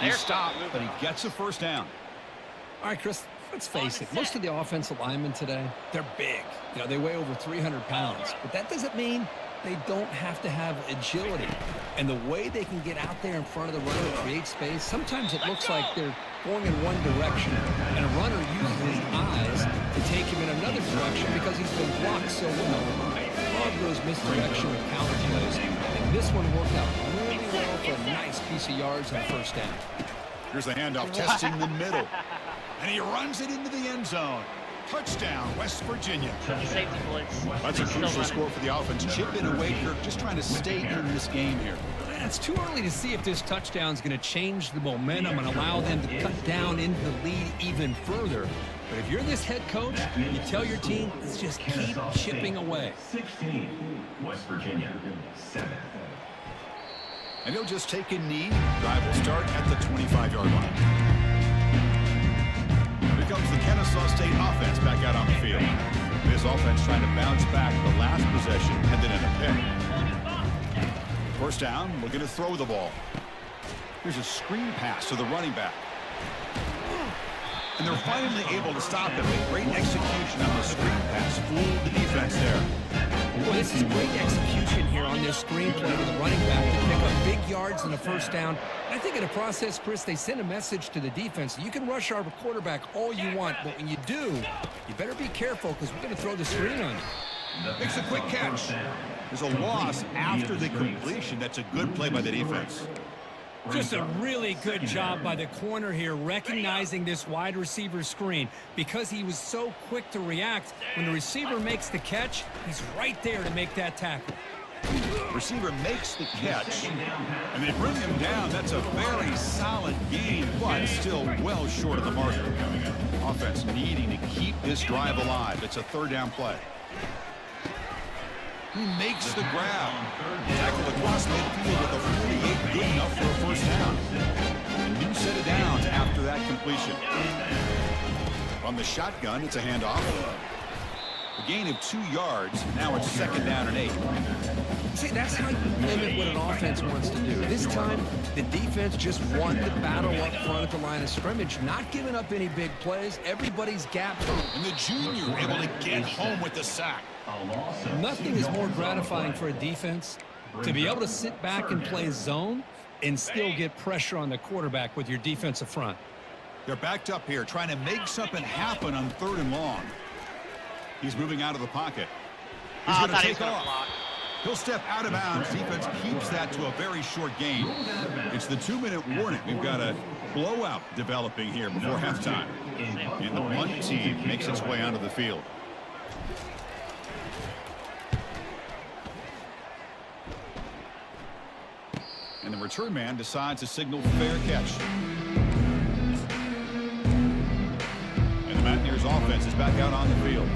Speaker 7: He stopped, but he gets a first down.
Speaker 8: All right, Chris, let's face it. Most of the offensive linemen today, they're big. You know, they weigh over 300 pounds. But that doesn't mean they don't have to have agility. And the way they can get out there in front of the runner and create space, sometimes it looks like they're going in one direction. And a runner uses his eyes to take him in another direction because he's been blocked so well. I love those misdirection and counter plays. And this one worked out really for a nice piece of yards on first down.
Speaker 7: Here's the handoff, testing the middle. And he runs it into the end zone. Touchdown, West Virginia.
Speaker 1: Safety blitz.
Speaker 7: That's a
Speaker 1: They still
Speaker 7: crucial
Speaker 1: run it.
Speaker 7: score for the offense. Chipping away, Kirk, just trying to stay in this game here.
Speaker 8: It's too early to see if this touchdown is going to change the momentum and allow them to cut down into the lead even further. But if you're this head coach, you tell your team, let's just keep chipping away.
Speaker 6: 16, West Virginia, 7.
Speaker 7: And he'll just take a knee. Drive will start at the 25-yard line. Here comes the Kennesaw State offense back out on the field. This offense trying to bounce back. The last possession ended in a pick. First down, looking to throw the ball. Here's a screen pass to the running back. And they're finally able to stop him. A great execution on the screen pass. Fooled the defense there.
Speaker 8: Well, this is great execution here on this screen play to the running back to pick up big yards in the first down. I think in the process, Chris, they send a message to the defense. You can rush our quarterback all you want, but when you do, you better be careful because we're going to throw the screen on you.
Speaker 7: Makes a quick catch. There's a loss after the completion. That's a good play by the defense.
Speaker 8: Just a really good job by the corner here, recognizing this wide receiver screen. Because he was so quick to react, when the receiver makes the catch, he's right there to make that tackle.
Speaker 7: Receiver makes the catch, and they bring him down. That's a very solid gain, but still well short of the marker. Offense needing to keep this drive alive. It's a third down play. He makes the grab. Tackle across midfield with a 48, good enough for a first down. A new set of downs after that completion. On the shotgun, it's a handoff. A gain of 2 yards. Now it's second down and 8.
Speaker 8: See, that's how you limit what an offense wants to do. This time, the defense just won the battle up front at the line of scrimmage, not giving up any big plays. Everybody's gapped.
Speaker 7: And the junior able to get home with the sack.
Speaker 8: Nothing is more gratifying for a defense to be able to sit back and play zone and still get pressure on the quarterback with your defensive front.
Speaker 7: They're backed up here, trying to make something happen on 3rd and long. He's moving out of the pocket. He's going to take off. He'll step out of bounds. Defense keeps that to a very short gain. It's the 2-minute warning. We've got a blowout developing here before halftime. And the punt team makes its way onto the field. And the return man decides to signal fair catch. And the Mountaineers offense is back out on the field.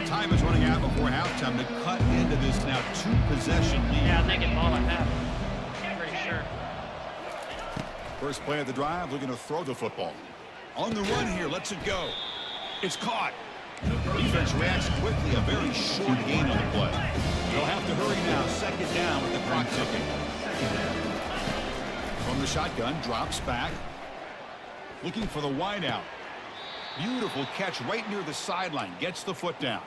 Speaker 7: Time is running out before halftime to cut into this now 2-possession lead.
Speaker 1: Yeah, they get ball at half. I'm pretty sure.
Speaker 7: First play of the drive, looking to throw the football. On the run here, lets it go. It's caught. Defense reacts quickly, a very short gain on the play. They'll have to hurry now, second down with the clock ticking. From the shotgun, drops back. Looking for the wideout. Beautiful catch right near the sideline. Gets the foot down.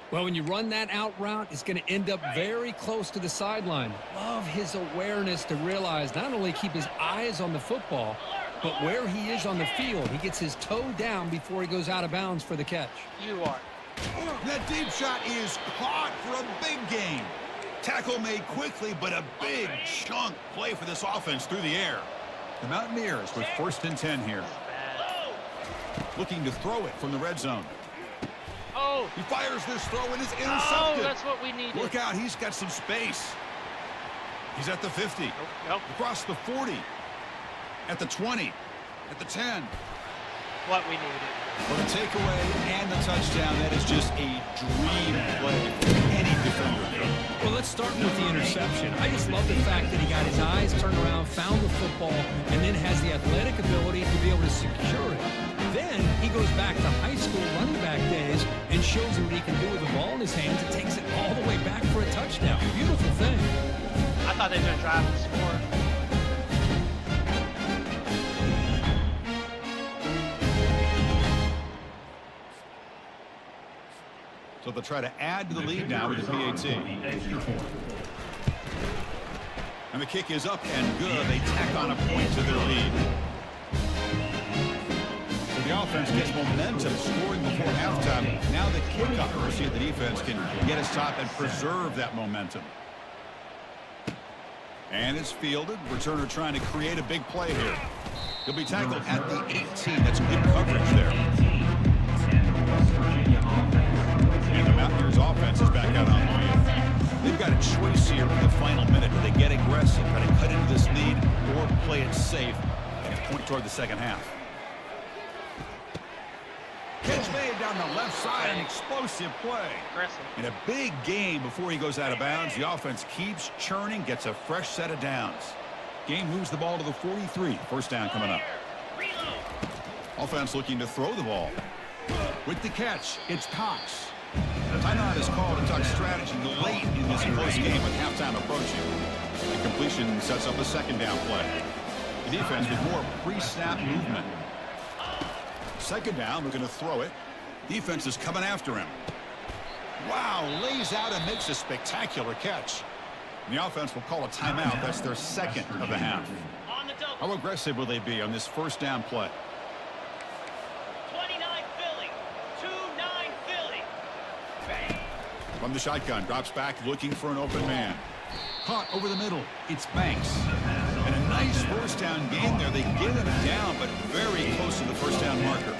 Speaker 8: Well, when you run that out route, it's going to end up very close to the sideline. Love his awareness to realize not only keep his eyes on the football, but where he is on the field. He gets his toe down before he goes out of bounds for the catch.
Speaker 1: You are.
Speaker 7: That deep shot is caught for a big gain. Tackle made quickly, but a big chunk play for this offense through the air. The Mountaineers with 1st and 10 here. Looking to throw it from the red zone.
Speaker 1: Oh!
Speaker 7: He fires this throw and is
Speaker 1: Oh,
Speaker 7: intercepted.
Speaker 1: that's what we needed.
Speaker 7: Look out, he's got some space. He's at the 50.
Speaker 1: Nope.
Speaker 7: Across the 40. At the 20. At the 10.
Speaker 1: What we needed.
Speaker 7: For the takeaway and the touchdown, that is just a dream play for any defender.
Speaker 8: Well, let's start with the interception. I just love the fact that he got his eyes turned around, found the football, and then has the athletic ability to be able to secure it. Then he goes back to high school running back days and shows him what he can do with the ball in his hands and takes it all the way back for a touchdown. Beautiful thing.
Speaker 1: I thought they were going to drive and score.
Speaker 7: So they'll try to add to the lead now with the PAT. And the kick is up and good. They tack on a point to their lead. So the offense gets momentum, scoring before halftime. Now the kickoff. We'll see if the defense can get a stop and preserve that momentum. And it's fielded. Returner trying to create a big play here. He'll be tackled at the 18. That's good coverage there. And the Mountaineers offense is back out on the field. They've got a choice here in the final minute. Do they get aggressive, try to cut into this lead, or play it safe and point toward the second half? Catch made down the left side, an explosive play. In a big game before he goes out of bounds, the offense keeps churning, gets a fresh set of downs. Game moves the ball to the 43. First down coming up. Offense looking to throw the ball. With the catch, it's Cox. Timeout is called to talk strategy late in this close game with halftime approaching. The completion sets up a second down play. The defense with more pre-snap movement. Second down, we're going to throw it. Defense is coming after him. Wow, lays out and makes a spectacular catch. And the offense will call a timeout. That's their second of the half. How aggressive will they be on this first down play?
Speaker 5: 29 Philly. 2-9 Philly.
Speaker 7: From the shotgun, drops back looking for an open man. Caught over the middle. It's Banks. And a nice first down game there. They get him down, but very close to the first down marker.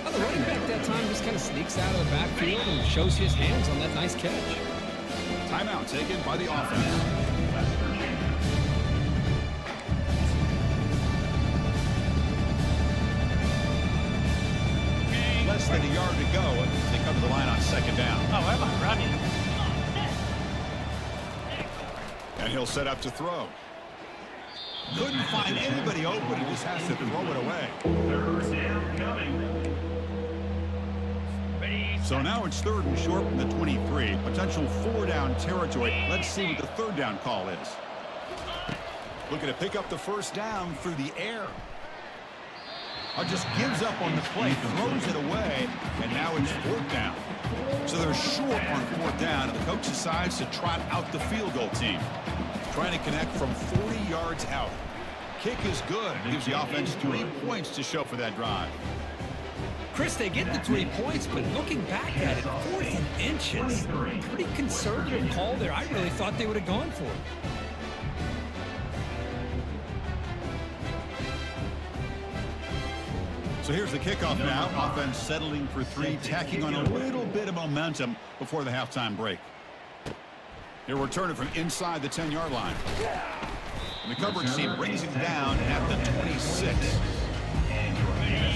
Speaker 8: Well, the running back that time just kind of sneaks out of the backfield and shows his hands on that nice catch.
Speaker 7: Timeout taken by the offense. Less than a yard to go as they cover the line on second down.
Speaker 1: Oh, where am I running?
Speaker 7: And he'll set up to throw. Couldn't find anybody open. He just has to throw it away.
Speaker 6: Third down coming.
Speaker 7: So now it's third and short from the 23. Potential four-down territory. Let's see what the third down call is. Looking to pick up the first down through the air. Just gives up on the play, throws it away, and now it's fourth down. So they're short on fourth down, and the coach decides to trot out the field goal team. Trying to connect from 40 yards out. Kick is good. Gives the offense 3 points to show for that drive.
Speaker 8: Chris, they get the 3 points, but looking back at it, 4th and inches. Pretty conservative call there. I really thought they would have gone for it.
Speaker 7: So here's the kickoff now. Offense settling for 3, tacking on a little bit of momentum before the halftime break. He'll return it from inside the 10-yard line. And the coverage team brings it down at the 26.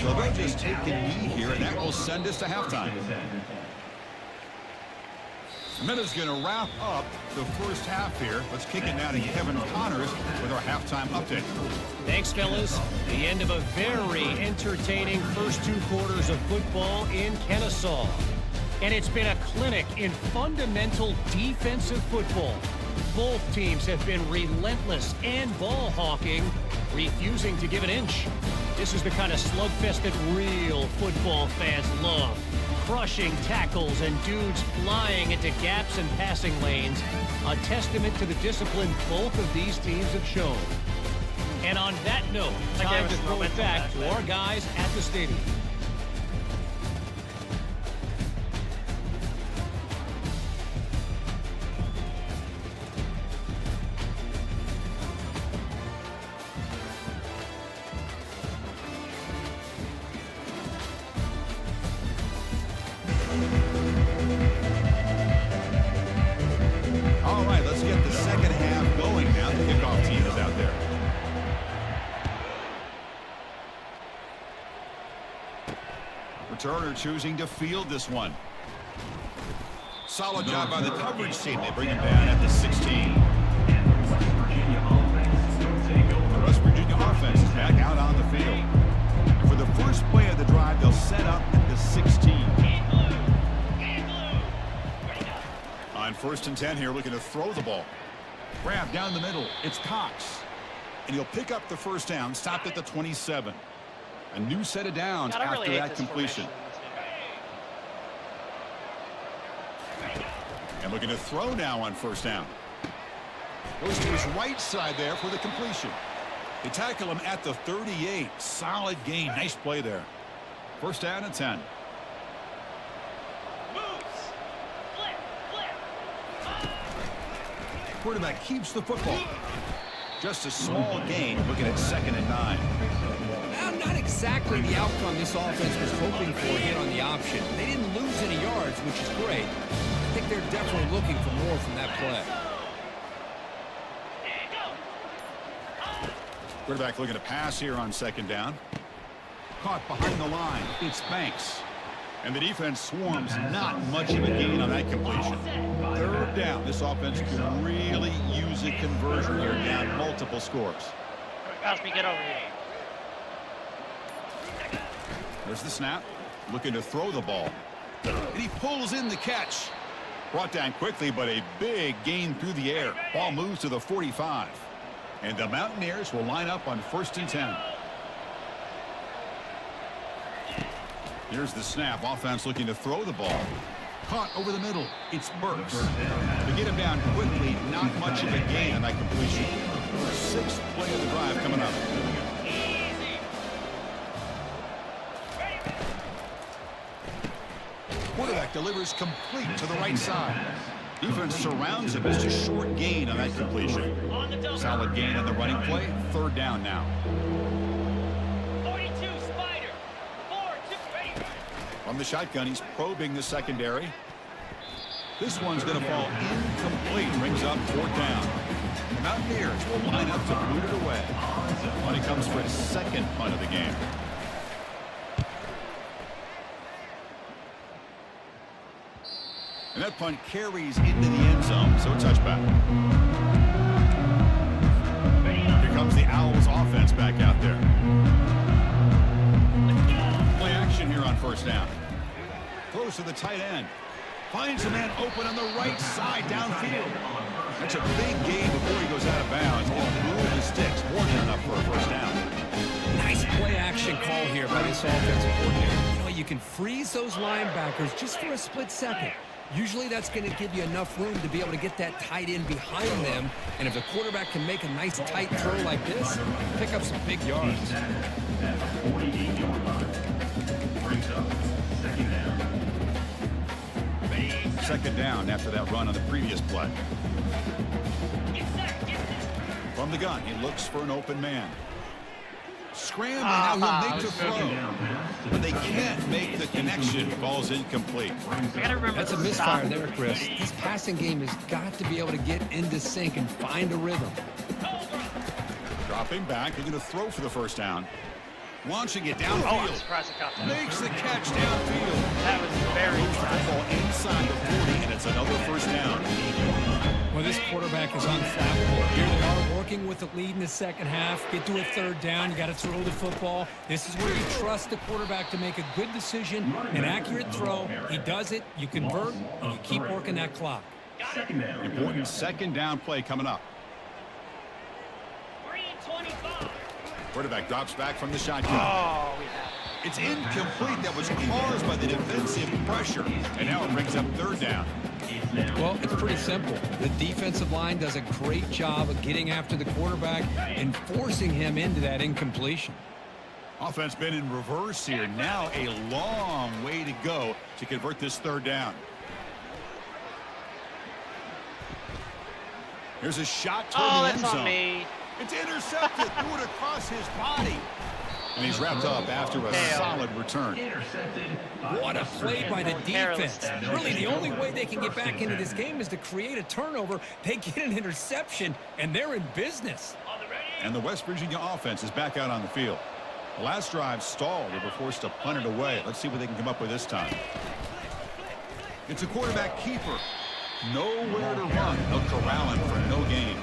Speaker 7: So they'll just take the knee here, and that will send us to halftime. Minuta's going to wrap up the first half here. Let's kick it now to Kevin Connors with our halftime update.
Speaker 9: Thanks, fellas. The end of a very entertaining first 2 quarters of football in Kennesaw. And it's been a clinic in fundamental defensive football. Both teams have been relentless and ball hawking, refusing to give an inch. This is the kind of slugfest that real football fans love. Crushing tackles and dudes flying into gaps and passing lanes. A testament to the discipline both of these teams have shown. And on that note, time to throw it back to our guys at the stadium.
Speaker 7: All right, let's get the second half going now. The kickoff team is out there. Returner choosing to field this one. Solid job by the coverage team. They bring him down at the 16. The West Virginia offense is back out on the field. And for the first play of the drive, they'll set up at the 16. On 1st and 10 here, looking to throw the ball. Grab down the middle. It's Cox. And he'll pick up the first down, stopped at the 27. A new set of downs
Speaker 1: God,
Speaker 7: after
Speaker 1: really
Speaker 7: that completion. And looking to throw now on 1st down. Goes to his right side there for the completion. They tackle him at the 38. Solid gain. Nice play there. 1st down and 10. Quarterback keeps the football. Just a small gain, looking at 2nd and 9.
Speaker 8: Well, not exactly the outcome this offense was hoping for here on the option. They didn't lose any yards, which is great. I think they're definitely looking for more from that play.
Speaker 7: Quarterback looking to pass here on 2nd down. Caught behind the line. It's Banks. And the defense swarms. Not much of a gain on that completion. 3rd down. This offense can really use a conversion here, down multiple scores.
Speaker 1: Cosby, get over here.
Speaker 7: There's the snap. Looking to throw the ball. And he pulls in the catch. Brought down quickly, but a big gain through the air. Ball moves to the 45. And the Mountaineers will line up on 1st and 10. Here's the snap. Offense looking to throw the ball. Caught over the middle. It's Burks. To get him down quickly, not much of a gain on that completion. 6th play of the drive coming up. Quarterback delivers complete to the right side. Defense surrounds him. It's a short gain on that completion. Solid gain on the running play. 3rd down now.
Speaker 5: 42 Spider. 4-2 ready.
Speaker 7: From the shotgun, he's probing the secondary. This one's going to fall incomplete. Brings up 4th down. The Mountaineers will line up to boot it away. When he comes for his 2nd punt of the game. And that punt carries into the end zone, so a touchback. Here comes the Owls offense back out there. Play action here on 1st down. Throws to the tight end. Finds a man open on the right side downfield. That's a big gain before he goes out of bounds. He'll move the sticks. More than enough for a 1st down.
Speaker 8: Nice play action call here by this offensive coordinator. You know, you can freeze those linebackers just for a split second. Usually that's going to give you enough room to be able to get that tight end behind them. And if the quarterback can make a nice tight throw like this, pick up some big yards.
Speaker 7: 2nd down after that run on the previous play. From the gun, he looks for an open man. Scrambling, now he'll make the throw. But they can't make the connection. Ball's incomplete.
Speaker 8: That's a misfire there, Chris. This passing game has got to be able to get into sync and find a rhythm.
Speaker 7: Dropping back, looking to throw for the 1st down. Launching it downfield.
Speaker 1: Oh, I'm surprised it caught that.
Speaker 7: Makes the catch downfield.
Speaker 1: That was very
Speaker 7: Moves the ball inside the 40, and it's another 1st down.
Speaker 8: Well, this quarterback is unflappable. Here they are working with the lead in the 2nd half. Get to a 3rd down. You got to throw the football. This is where you trust the quarterback to make a good decision, an accurate throw. He does it. You convert, and you keep working that clock.
Speaker 7: Important 2nd down play coming up.
Speaker 5: 3-25.
Speaker 7: Quarterback drops back from the shotgun.
Speaker 1: Oh,
Speaker 7: It's incomplete. That was caused by the defensive pressure. And now it brings up 3rd down.
Speaker 8: Well, it's pretty simple. The defensive line does a great job of getting after the quarterback and forcing him into that incompletion.
Speaker 7: Offense been in reverse here. Now a long way to go to convert this 3rd down. Here's a shot toward the end
Speaker 1: that's
Speaker 7: zone.
Speaker 1: on me.
Speaker 7: It's intercepted. Threw it across his body. And he's wrapped up after a solid return.
Speaker 8: What a play by the defense. Really, the only way they can get back into this game is to create a turnover. They get an interception, and they're in business.
Speaker 7: And the West Virginia offense is back out on the field. The last drive stalled. They were forced to punt it away. Let's see what they can come up with this time. It's a quarterback keeper. Nowhere to run. They'll corral him for no gain.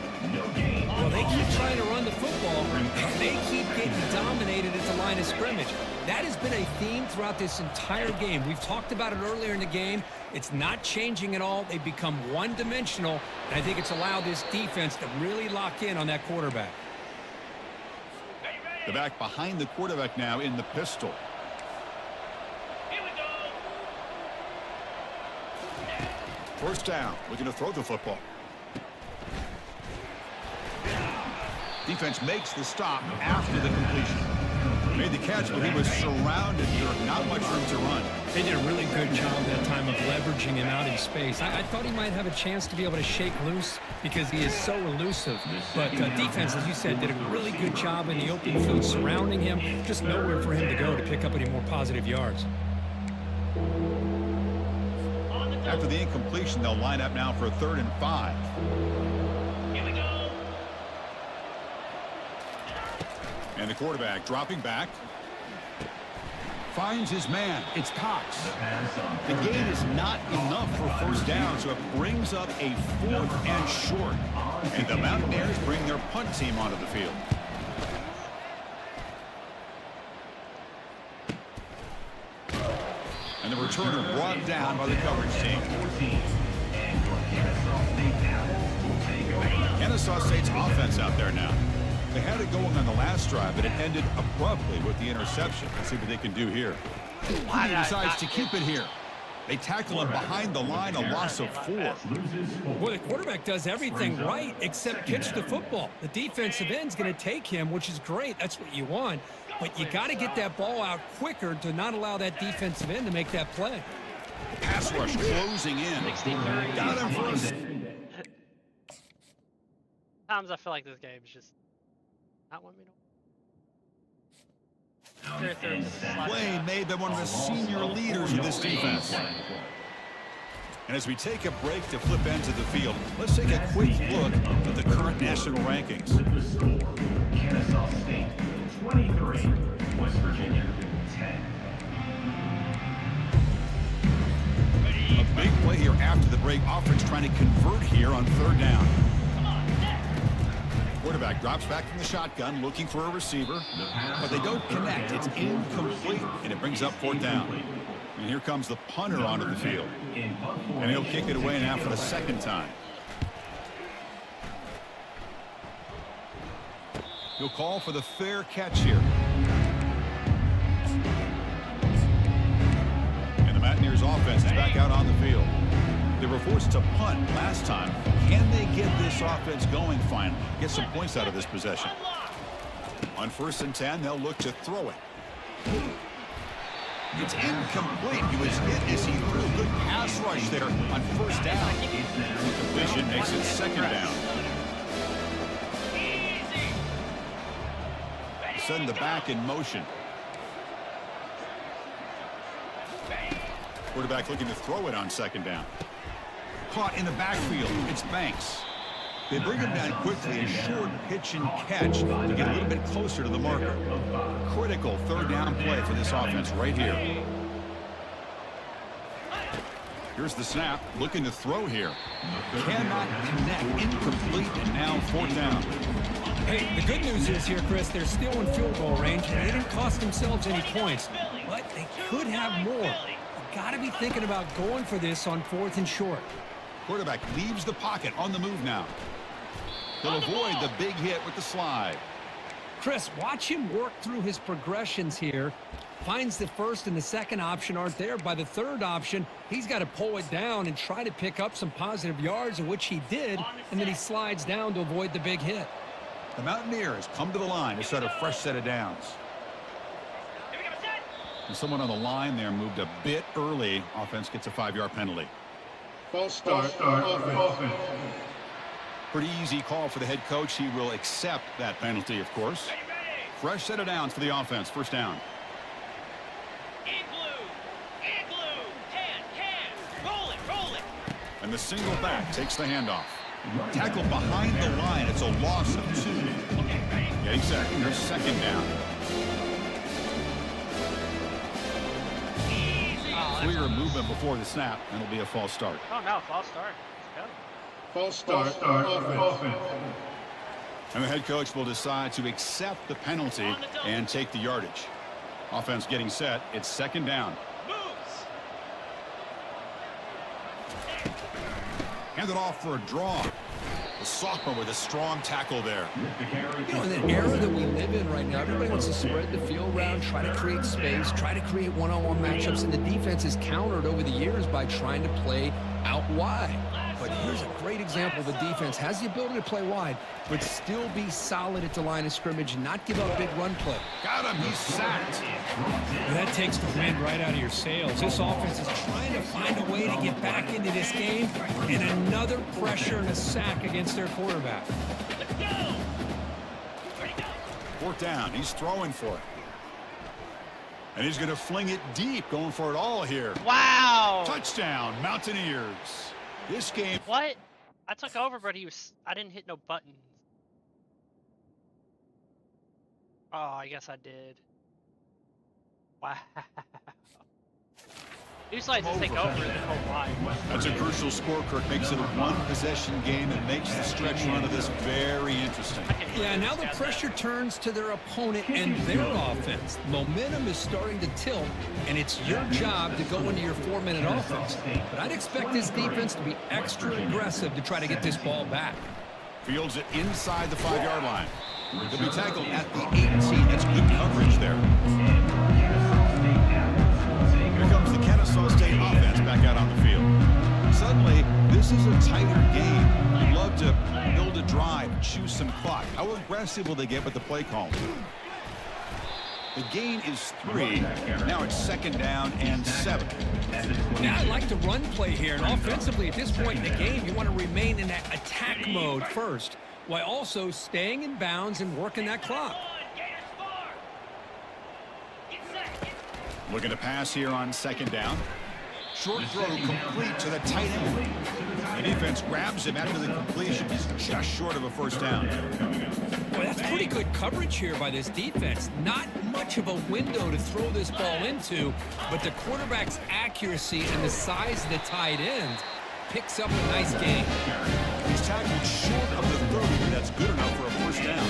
Speaker 8: Well, they keep trying to run the football, and they keep getting dominated at the line of scrimmage. That has been a theme throughout this entire game. We've talked about it earlier in the game. It's not changing at all. They've become one-dimensional, and I think it's allowed this defense to really lock in on that quarterback.
Speaker 7: The back behind the quarterback now in the pistol.
Speaker 5: Here we go.
Speaker 7: 1st down, looking to throw the football. Defense makes the stop after the completion. Made the catch, but he was surrounded here. Not much room to run.
Speaker 8: They did a really good job that time of leveraging him out in space. I thought he might have a chance to be able to shake loose because he is so elusive. But defense, as you said, did a really good job in the open field surrounding him. Just nowhere for him to go to pick up any more positive yards.
Speaker 7: After the incompletion, they'll line up now for a 3rd and 5.
Speaker 5: Here we go.
Speaker 7: And the quarterback dropping back. Finds his man. It's Cox. The gain is not enough for first down, so it brings up a 4th and short. And the Mountaineers bring their punt team onto the field. And the returner brought down by the coverage team. Kennesaw State's offense out there now. They had it going on the last drive, but it ended abruptly with the interception. Let's see what they can do here. He decides to keep it here. They tackle him behind the line, a loss of 4.
Speaker 8: Well, the quarterback does everything right except pitch the football. The defensive end's going to take him, which is great. That's what you want. But you got to get that ball out quicker to not allow that defensive end to make that play.
Speaker 7: Pass rush closing in. Got him first.
Speaker 1: Sometimes I feel like this game is just not want me to.
Speaker 7: Play made by one of the senior leaders of this defense. And as we take a break to flip ends of the field, let's take a quick look at the current national rankings.
Speaker 6: With the score, Kennesaw State 23, West Virginia 10.
Speaker 7: A big play here after the break. Offense trying to convert here on 3rd down. Quarterback drops back from the shotgun, looking for a receiver, but they don't connect. It's incomplete, and it brings up 4th down. And here comes the punter onto the field. And he'll kick it away now for the 2nd time. He'll call for the fair catch here. And the Mountaineers offense is back out on the field. They were forced to punt last time. Can they get this offense going finally? Get some points out of this possession. On 1st and 10, they'll look to throw it. It's incomplete. He was hit as he threw a good pass rush there on 1st down. Completion makes it 2nd down. Send the back in motion. Quarterback looking to throw it on 2nd down. Caught in the backfield. It's Banks. They bring him down quickly. A short pitch and catch to get a little bit closer to the marker. Critical 3rd down play for this offense right here. Here's the snap. Looking to throw here. Cannot connect. Incomplete. And now 4th down.
Speaker 8: Hey, the good news is here, Chris, they're still in field goal range, and they didn't cost themselves any points. But they could have more. You got to be thinking about going for this on 4th and short.
Speaker 7: Quarterback leaves the pocket on the move now. He'll avoid the big hit with the slide.
Speaker 8: Chris, watch him work through his progressions here. Finds the 1st and the 2nd option aren't there. By the 3rd option, he's got to pull it down and try to pick up some positive yards, of which he did, and then he slides down to avoid the big hit.
Speaker 7: The Mountaineers come to the line to start a fresh set of downs. And someone on the line there moved a bit early. Offense gets a 5-yard penalty.
Speaker 6: False start. Offense.
Speaker 7: Pretty easy call for the head coach. He will accept that penalty, of course. Fresh set of downs for the offense. 1st down.
Speaker 5: Roll it.
Speaker 7: And the single back takes the handoff. Tackled behind the line. It's a loss of 2. Getting set. Here's 2nd down. Clear movement before the snap, and it'll be a false start.
Speaker 1: Oh no, false start.
Speaker 6: False start. Offense.
Speaker 7: And the head coach will decide to accept the penalty and take the yardage. Offense getting set. It's 2nd down. Handed off for a draw. The sophomore with a strong tackle there.
Speaker 8: You know, in the era that we live in right now, everybody wants to spread the field around, try to create space, try to create one-on-one matchups, and the defense is countered over the years by trying to play out wide. But here here's a great example of a defense has the ability to play wide, but still be solid at the line of scrimmage and not give up big run play.
Speaker 7: Got him. He's sacked.
Speaker 9: That takes the wind right out of your sails. This offense is trying to find a way to get back into this game, and another pressure and a sack against their quarterback.
Speaker 7: Fourth down. He's throwing for it. And he's going to fling it deep, going for it all here.
Speaker 1: Wow.
Speaker 7: Touchdown, Mountaineers. This game.
Speaker 1: What? I took over, but I didn't hit no buttons. Oh, I guess I did. Wow. Usually I just take over the whole line.
Speaker 7: That's a crucial score, Kirk. Makes it a one-possession game and makes the stretch run of this very interesting.
Speaker 8: Yeah, now the pressure turns to their opponent and their offense. Momentum is starting to tilt, and it's your job to go into your 4-minute offense. But I'd expect this defense to be extra aggressive to try to get this ball back.
Speaker 7: Fields it inside the 5-yard line. He'll be tackled at the 18. That's good coverage there. Here comes the Kennesaw State offense back out on the field. Suddenly, this is a tighter game. You'd love to build a drive, choose some clock. How aggressive will they get with the play call? The gain is 3. Now it's 2nd down and 7.
Speaker 8: Now I like the run play here, and offensively at this point in the game, you want to remain in that attack mode first, while also staying in bounds and working that clock.
Speaker 7: Looking to pass here on 2nd down. Short throw complete to the tight end. The defense grabs him after the completion. He's just short of a 1st down.
Speaker 8: Boy, that's pretty good coverage here by this defense. Not much of a window to throw this ball into, but the quarterback's accuracy and the size of the tight end picks up a nice gain.
Speaker 7: He's tackled short of the 30, but that's good enough for a 1st down.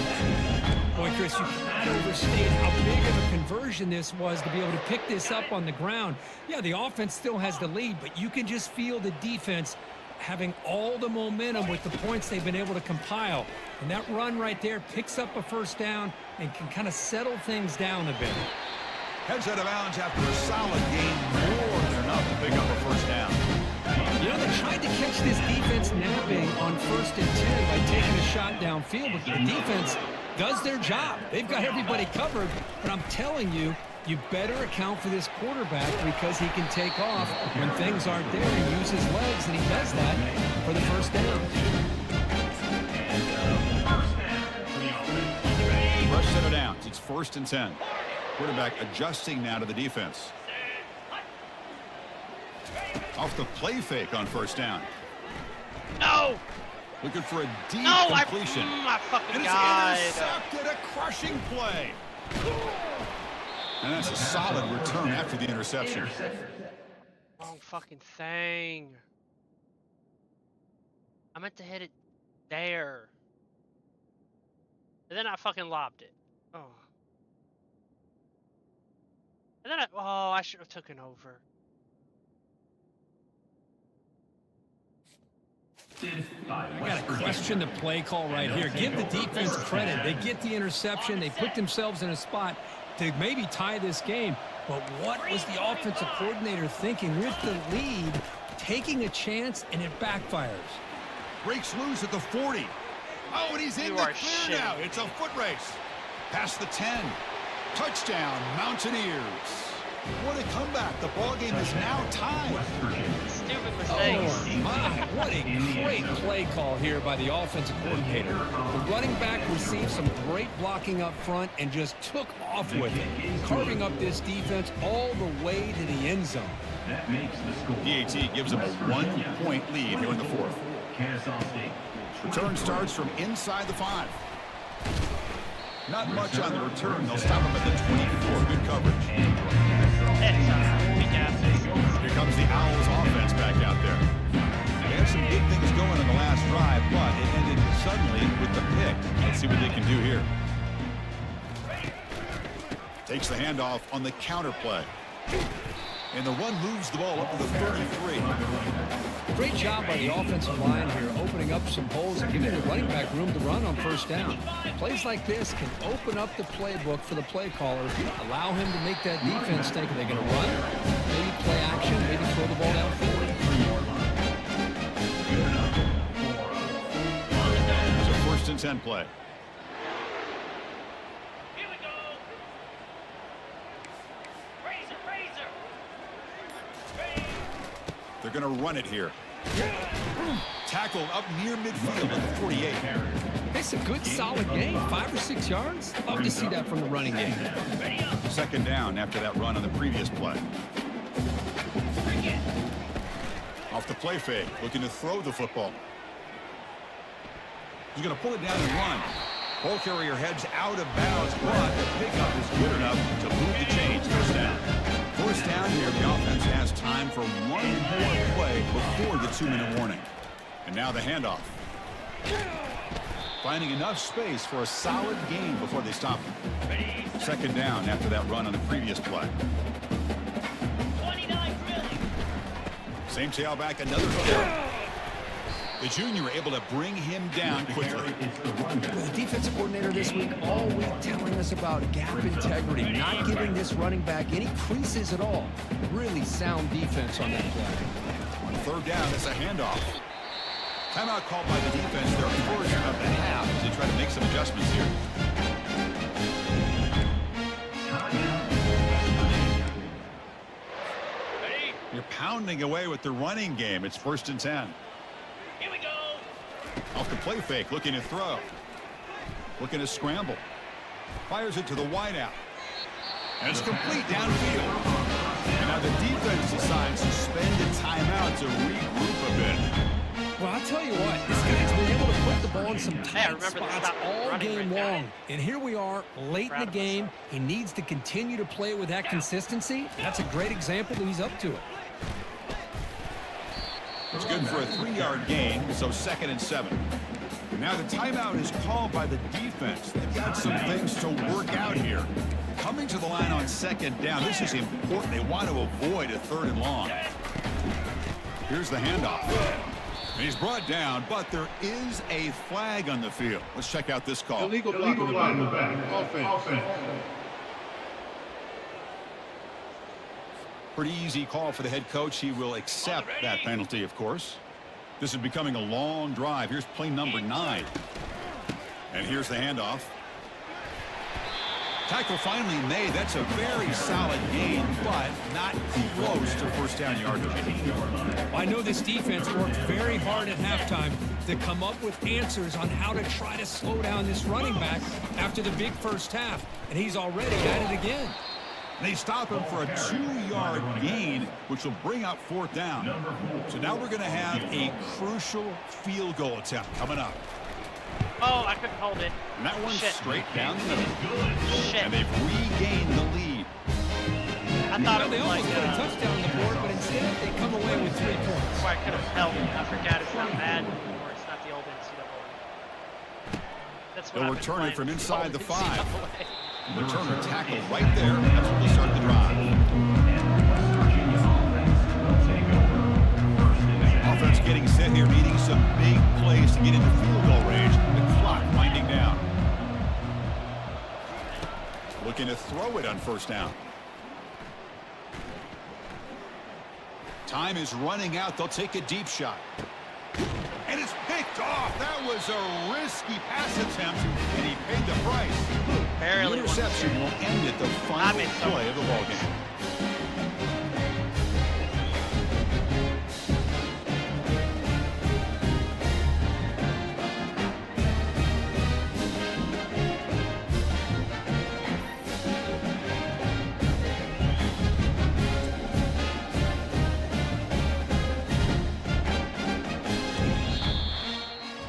Speaker 8: Boy, Chris, you can't overstate how big of a conversion this was to be able to pick this up on the ground. Yeah, the offense still has the lead, but you can just feel the defense having all the momentum with the points they've been able to compile. And that run right there picks up a 1st down and can kind of settle things down a bit.
Speaker 7: Heads out of bounds after a solid gain, more than enough to pick up a 1st down.
Speaker 8: You know, they tried to catch this defense napping on 1st and 10 by taking a shot downfield, but the defense does their job. They've got everybody covered, but I'm telling you, you better account for this quarterback because he can take off when things aren't there and use his legs, and he does that for the 1st down.
Speaker 7: Fresh set of downs. It's 1st and 10. Quarterback adjusting now to the defense. Off the play fake on 1st down.
Speaker 1: No!
Speaker 7: Looking for a deep
Speaker 1: No,
Speaker 7: completion.
Speaker 1: I fucking
Speaker 7: And it's
Speaker 1: died.
Speaker 7: intercepted, a crushing play. And that's a solid return after the interception.
Speaker 1: Wrong fucking thing. I meant to hit it there. And then I fucking lobbed it. Oh. And then I should have taken over.
Speaker 8: I got to question the play call right here. Give the defense credit. They get the interception. They put themselves in a spot to maybe tie this game. But what was the offensive coordinator thinking with the lead, taking a chance, and it backfires?
Speaker 7: Breaks loose at the 40. Oh, and he's in the clear now. It's a foot race. Past the 10. Touchdown, Mountaineers. What a comeback. The ball game is now tied.
Speaker 1: Stupid mistakes.
Speaker 8: Oh, my. What a great play call here by the offensive coordinator. The running back received some great blocking up front and just took off with it, carving up this defense all the way to the end zone.
Speaker 6: That makes the score.
Speaker 7: DAT gives them a 1-point lead here in the 4th.
Speaker 6: Kennesaw State.
Speaker 7: Return starts from inside the 5. Not much on the return. They'll stop him at the 24. Good coverage. Here comes the Owls offense back out there. They had some good things going in the last drive, but it ended suddenly with the pick. Let's see what they can do here. Takes the handoff on the counter play. And the run moves the ball up to the 33.
Speaker 8: Great job by the offensive line here, opening up some holes and giving the running back room to run on 1st down. Plays like this can open up the playbook for the play caller, allow him to make that defense think, are they going to run? Maybe play action, maybe throw the ball downfield.
Speaker 7: First and 10 play.
Speaker 5: Here we go. Razor.
Speaker 7: They're going to run it here. Tackled up near midfield at the 48.
Speaker 8: It's a good, solid game. 5 or 6 yards. Love to see that from the running game.
Speaker 7: Second down after that run on the previous play. Off the play fake, looking to throw the football. He's going to pull it down and run. Ball carrier heads out of bounds, but the pickup is good enough to move the chains. First down. First down here, the offense has time for one more play before the 2-minute warning. And now the handoff. Finding enough space for a solid gain before they stop him. Second down after that run on the previous play.
Speaker 5: 29 drilling.
Speaker 7: Same tailback, another kill. The junior able to bring him down quickly.
Speaker 8: The defensive coordinator this week all week telling us about gap integrity, not giving this running back any creases at all. Really sound defense on that play.
Speaker 7: On third down, it's a handoff. Timeout called by the defense, their first of the half, as they try to make some adjustments here. You're pounding away with the running game. It's first and 10.
Speaker 5: Here we go.
Speaker 7: Off the play fake, looking to throw. Looking to scramble. Fires it to the wideout. And it's complete downfield. And now the defense decides to spend a timeout to regroup a bit.
Speaker 8: Well, I'll tell you what, this guy's been able to put the ball in some tight
Speaker 1: remember the
Speaker 8: spots
Speaker 1: stop
Speaker 8: all
Speaker 1: running
Speaker 8: game
Speaker 1: right
Speaker 8: long. And here we are, late in the game. He needs to continue to play with that consistency. That's a great example that he's up to it.
Speaker 7: It's good for a 3-yard gain, so second and 7. Now the timeout is called by the defense. They've got some things to work out here. Coming to the line on second down, this is important. They want to avoid a 3rd and long. Here's the handoff. And he's brought down, but there is a flag on the field. Let's check out this call.
Speaker 10: Illegal block in the back. Offense.
Speaker 7: Pretty easy call for the head coach. He will accept that penalty, of course. This is becoming a long drive. Here's play number 9. And here's the handoff. Tackle finally made. That's a very solid gain, but not close to first down yardage.
Speaker 8: I know this defense worked very hard at halftime to come up with answers on how to try to slow down this running back after the big first half. And he's already at it again.
Speaker 7: They stop him for a 2-yard gain, which will bring up 4th down. So now we're going to have a crucial field goal attempt coming up.
Speaker 1: Oh, I couldn't hold it.
Speaker 7: And that one's
Speaker 1: Shit.
Speaker 7: straight down the middle.
Speaker 1: Shit.
Speaker 7: And they've regained the lead.
Speaker 1: I thought it
Speaker 8: They
Speaker 1: was like
Speaker 8: almost put a touchdown on the board, but instead they come away with 3 points.
Speaker 1: where I could have held it. I forgot it's not bad or it's not the old NCAA. That's what
Speaker 7: They'll
Speaker 1: I've been
Speaker 7: return it
Speaker 1: playing
Speaker 7: from
Speaker 1: with,
Speaker 7: inside
Speaker 1: old
Speaker 7: the 5.
Speaker 1: NCAA.
Speaker 7: Returner tackled right there. That's when they start the drive. Offense getting set here, needing some big plays to get into field goal range. The clock winding down. Looking to throw it on first down. Time is running out. They'll take a deep shot. And it's picked off. That was a risky pass attempt, and he paid the price.
Speaker 1: Barely
Speaker 7: The interception will end at the final play of the ballgame.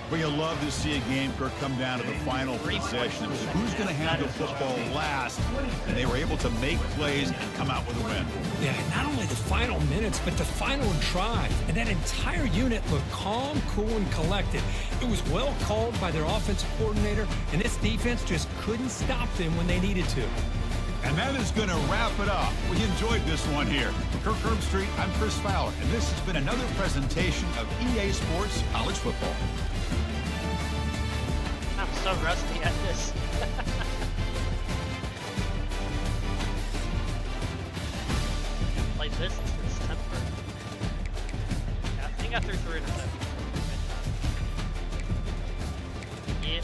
Speaker 7: But you love to see a game come down to the final possession. Who's going to have the football last? And they were able to make plays and come out with a win.
Speaker 8: Yeah, not only the final minutes, but the final drive. And that entire unit looked calm, cool, and collected. It was well called by their offensive coordinator, and this defense just couldn't stop them when they needed to.
Speaker 7: And that is going to wrap it up. We enjoyed this one here. For Kirk Herbstreit, I'm Chris Fowler, and this has been another presentation of EA Sports College Football.
Speaker 1: I'm so rusty at this. Like this is temper. Yeah, I think I threw 3 interceptions. Yeah.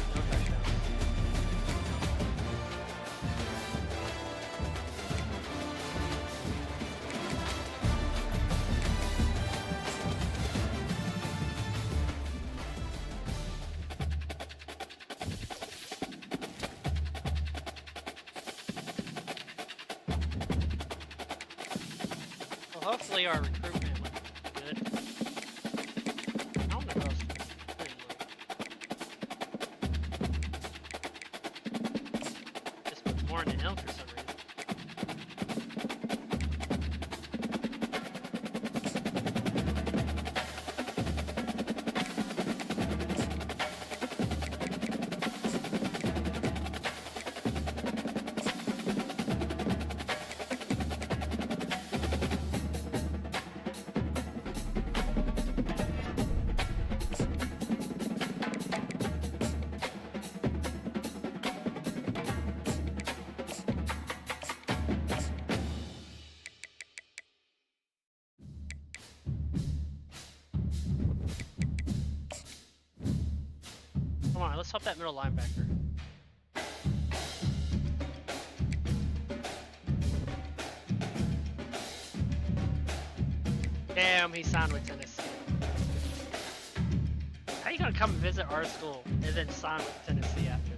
Speaker 1: Well, hopefully our recruitment went good. I don't know what else to do. Just put more in the hill for some reason. Come on, let's help that middle linebacker. Damn, he signed with Tennessee. How you gonna come visit our school and then sign with Tennessee after that?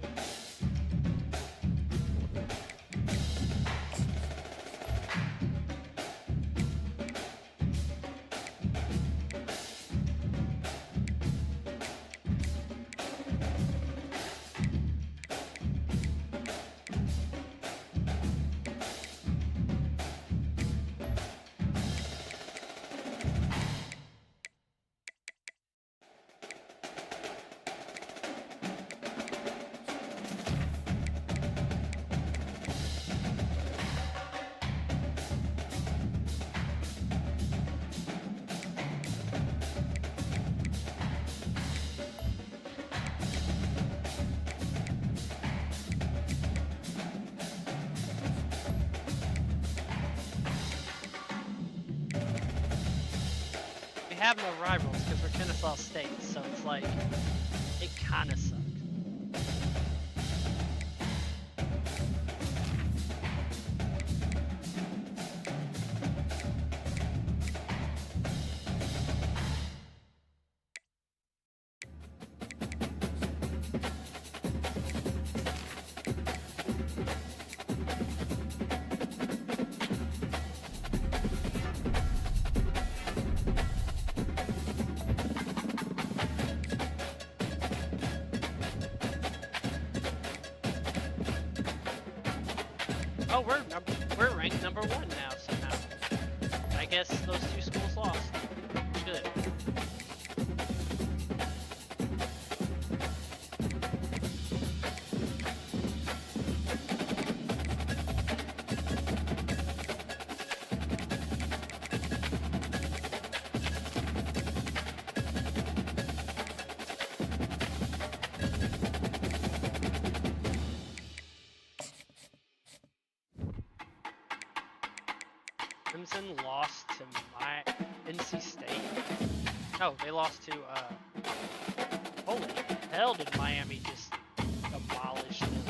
Speaker 1: We have no rivals because we're Kennesaw State, so it's like, it kinda sucks. Oh, we're ranked number 1 now somehow. I guess those two schools lost. Good. Clemson lost to my NC State. No, they lost to holy hell, did Miami just demolish them?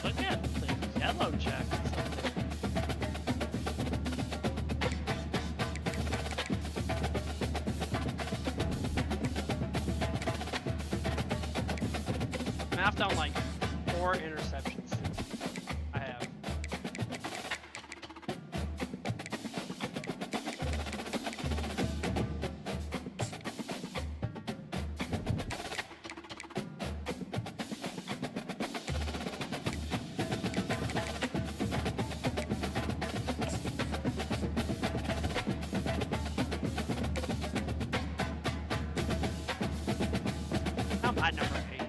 Speaker 1: Look at the yellow jackets. I've done like 4 interceptions. I have. I'm high number 8.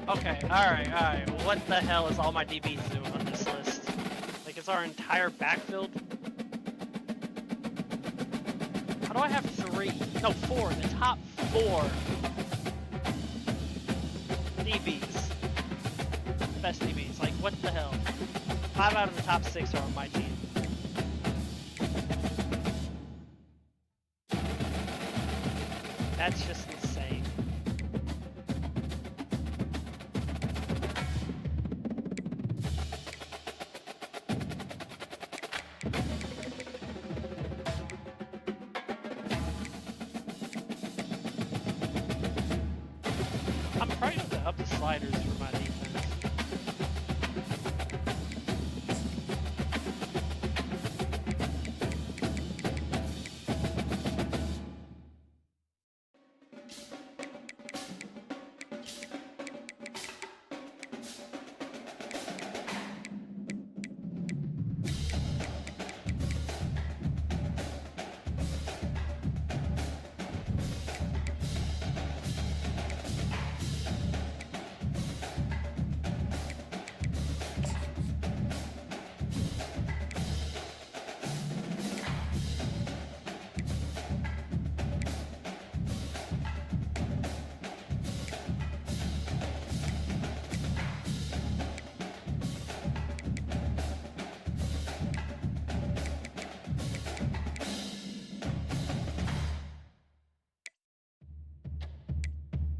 Speaker 1: Okay, alright. What the hell is all my DBs doing on this list? Like, it's our entire backfield? How do I have 3? No, 4. The top 4 DBs. Best DBs. Like, what the hell? 5 out of the top 6 are on my team. That's just insane. sliders for my defense.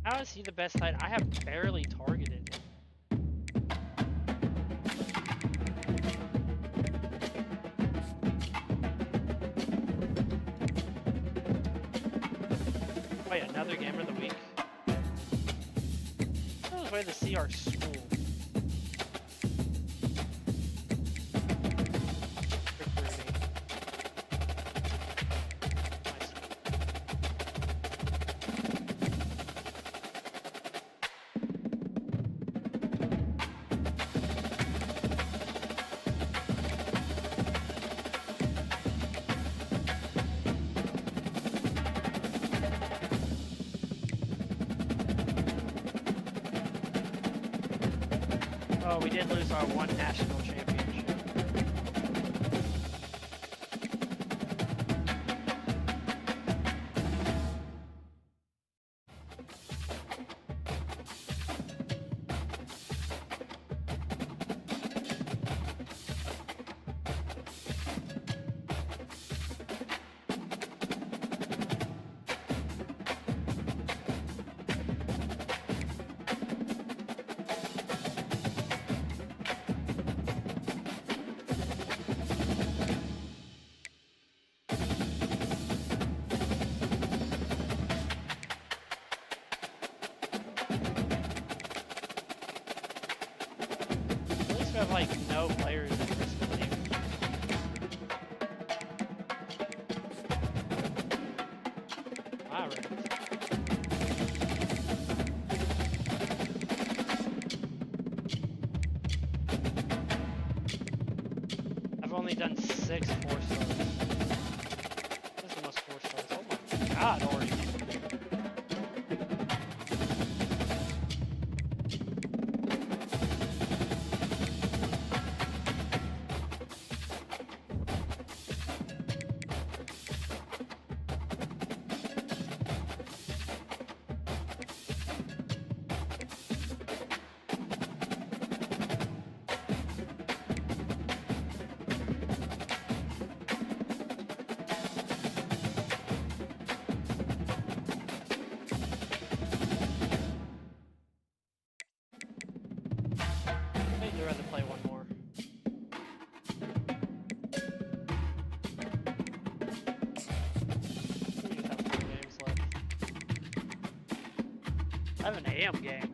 Speaker 1: How is he the best tight? I have barely targeted him. Wait, another game of the week? I was waiting to see our school. Oh, we did lose our one national championship. Have like no players in this team. Alright. I've only done 6 4-stars. This is the most 4-stars. Oh my god, already. I'd rather play one more. We just have 4 games left. I have an AM game.